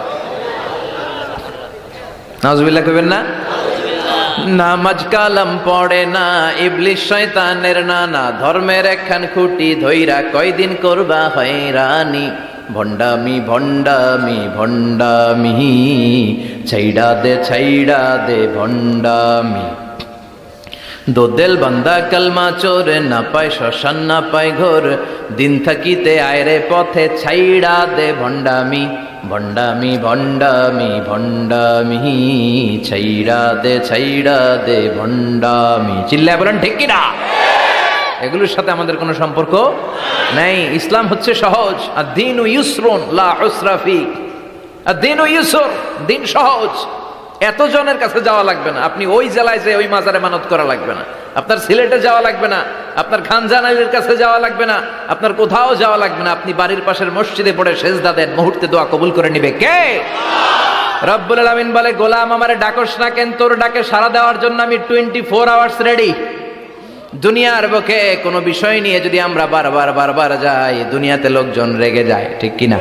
[SPEAKER 1] নাউজুবিল্লাহ কইবেন না? নামাজ কালাম পড়ে না, ইবলিশ শয়তানের নানা, ধর্মের একখান খুঁটি ধইরা কয়দিন করবা হয়রানি। ভণ্ডামি ভণ্ডামি ভণ্ডামি, ছাইড়া দে ভণ্ডামি। দোদেল বান্দা কালমা চোর, না পায় শ্মশান না পায় ঘোর, দিন থাকিতে আয়রে পথে ছাইড়া দে ভণ্ডামি। ভণ্ডামি ভণ্ডামি ভণ্ডামি, ছাইড়া দে ভণ্ডামি। চিল্লায় বলেন ঠিক কিনা? এগুলোর সাথে আমাদের কোনো সম্পর্ক নাই। ইসলাম হচ্ছে সহজ। আদ-দীনু ইউসরুন লা উসরা ফি, আদ-দীনু ইউসর, দিন সহজ। এত জনের কাছে যাওয়া লাগবে না। আপনি ওই জেলায় যে ওই মাজারে মানত করা লাগবে না, আপনার সিলেটে যাওয়া লাগবে না, আপনার খানজান আলীর কাছে যাওয়া লাগবে না, আপনার কোথাও যাওয়া লাগবে না। আপনি বাড়ির পাশের মসজিদে পড়ে সেজদা দেন, মুহূর্তে দোয়া কবুল করে নিবে কে? রব্বুল আলামিন বলে, গোলাম আমারে ডাকস না কেন? তোর ডাকে সাড়া দেওয়ার জন্য আমি 24 আওয়ার্স রেডি। দুনিয়ার বুকে কোনো বিষয় নিয়ে যদি আমরা বারবার যাই, দুনিয়াতে লোকজন রেগে যায়, ঠিক কিনা?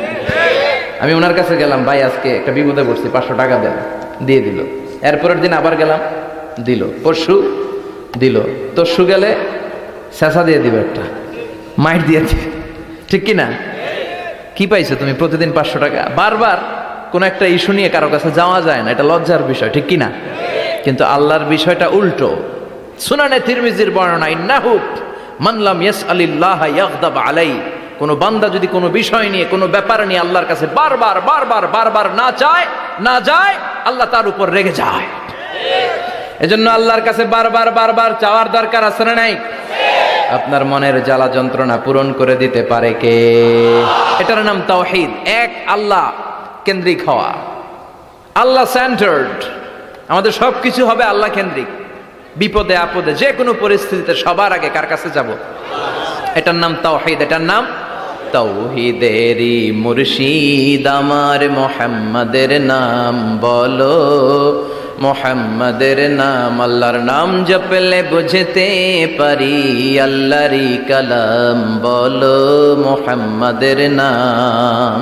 [SPEAKER 1] আমি ওনার কাছে গেলাম, ভাই আজকে একটা বিপদে পড়ছি, 500 টাকা দেন, দিয়ে দিল। এরপরের দিন আবার গেলাম, দিল। পরশু দিল। তরশু গেলে শেষা দিয়ে দিবে, একটা মাইট দিয়ে দিবে, ঠিক কিনা? কি পাইছো তুমি? প্রতিদিন 500 টাকা। বারবার কোন একটা ইস্যু নিয়ে কারো কাছে যাওয়া যায় না, এটা লজ্জার বিষয়, ঠিক কিনা? কিন্তু আল্লাহর বিষয়টা উল্টো। সুনানে তিরমিজির বর্ণনা, ইন্নাহু মান লাম ইয়াসআলিল্লাহ ইয়াগদাব আলাই, কোন বান্দা যদি কোনো বিষয় নিয়ে, কোনো ব্যাপার নিয়ে আল্লাহর কাছে বারবার না যায়, আল্লাহ তার উপর রেগে যায়। এজন্য আল্লাহর কাছে বারবার চাওয়ার দরকার আছে না নাই? আপনার মনের জ্বালা যন্ত্রণা পূরণ করে দিতে পারে কে? এটার নাম তাওহীদ। এক আল্লাহ কেন্দ্রিক হওয়া, আল্লাহ সেন্টার্ড। আমাদের সবকিছু হবে আল্লাহ কেন্দ্রিক। বিপদে আপদে যে কোনো পরিস্থিতিতে সবার আগে কার কাছে যাব? এটার নাম তাওহীদ। এটার নাম তাওহীদেরই মুর্শিদ আমার মুহাম্মাদের নাম বলো, মুহাম্মাদের নাম। আল্লাহর নাম জপলে বুঝতে পারি আল্লাহরই কালাম বলো, মুহাম্মাদের নাম।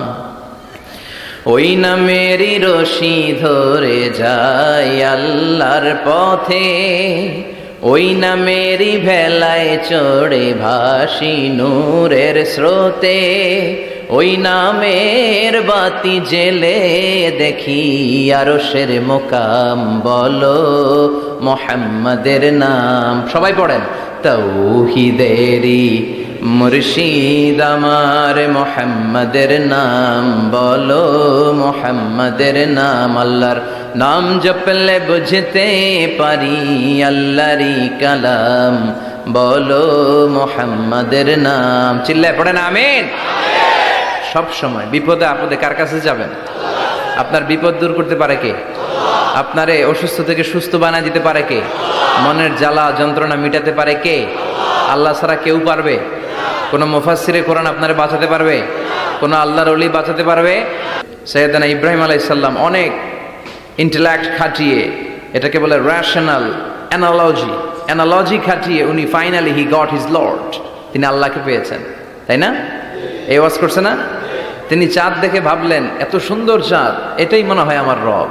[SPEAKER 1] ওই নামেরই রশি ধরে যায় আল্লাহর পথে, ওই নামেরই ভেলায় চড়ে ভাসি নূরের স্রোতে, ওই নামের বাতি জেলে দেখি আরশের মোকাম বলো, মুহাম্মাদের নাম। সবাই পড়েন, তাওহীদেরই মুর্শিদ আমার মুহাম্মাদের নাম বলো, মুহাম্মাদের নাম। আল্লাহর নাম জপলে বুঝতে পারি আল্লাহরই কালাম বলো মুহাম্মাদের নাম। চিল্লায় পড়েন আমিন। সব সময় বিপদে আপদে কার কাছে যাবেন? আপনার বিপদ দূর করতে পারে কে? আপনারে অসুস্থ থেকে সুস্থ বানায় দিতে পারে কে? মনের জ্বালা যন্ত্রণা মিটাতে পারে কে? আল্লাহ ছাড়া কেউ পারবে? কোন মুফাসসিরে কোরআন আপনারে বাঁচাতে পারবে? কোন আল্লাহর ওলি বাঁচাতে পারবে? সাইয়েদনা ইব্রাহিম আলাইহিস সালাম অনেক ইন্টেলেক্ট খাটিয়ে, এটাকে বলে রেশনাল অ্যানালজি খাটিয়ে উনি finally he got his Lord, তিনি আল্লাহকে পেয়েছেন, তাই না? এই ওয়াজ করছে না? তিনি চাঁদ দেখে ভাবলেন এত সুন্দর চাঁদ, এটাই মনে হয় আমার রব।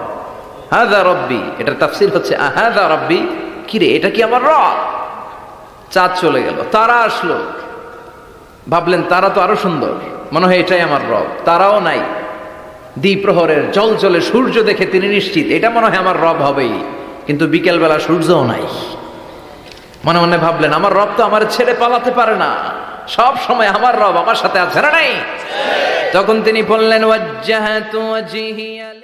[SPEAKER 1] হাযা রব্বি, এটার তাফসীর হচ্ছে হাযা রব্বি, কিরে এটা কি আমার রব? চাঁদ চলে গেল, তারা আসলো, ভাবলেন তারা তো আরো সুন্দর, মনে হয় এটাই আমার রব। তারাও নাই, দ্বিপ্রহরের জল জলে সূর্য দেখে তিনি নিশ্চিত এটা মনে হয় আমার রব হবেই। কিন্তু বিকেলবেলা সূর্যও নাই। মনে মনে ভাবলেন আমার রব তো আমার ছেড়ে পালাতে পারে না, সব সময় আমার রব আমার সাথে আছে না নাই? তখন তিনি বললেন ওয়াজ্জাহাতু ওয়াজহিয়া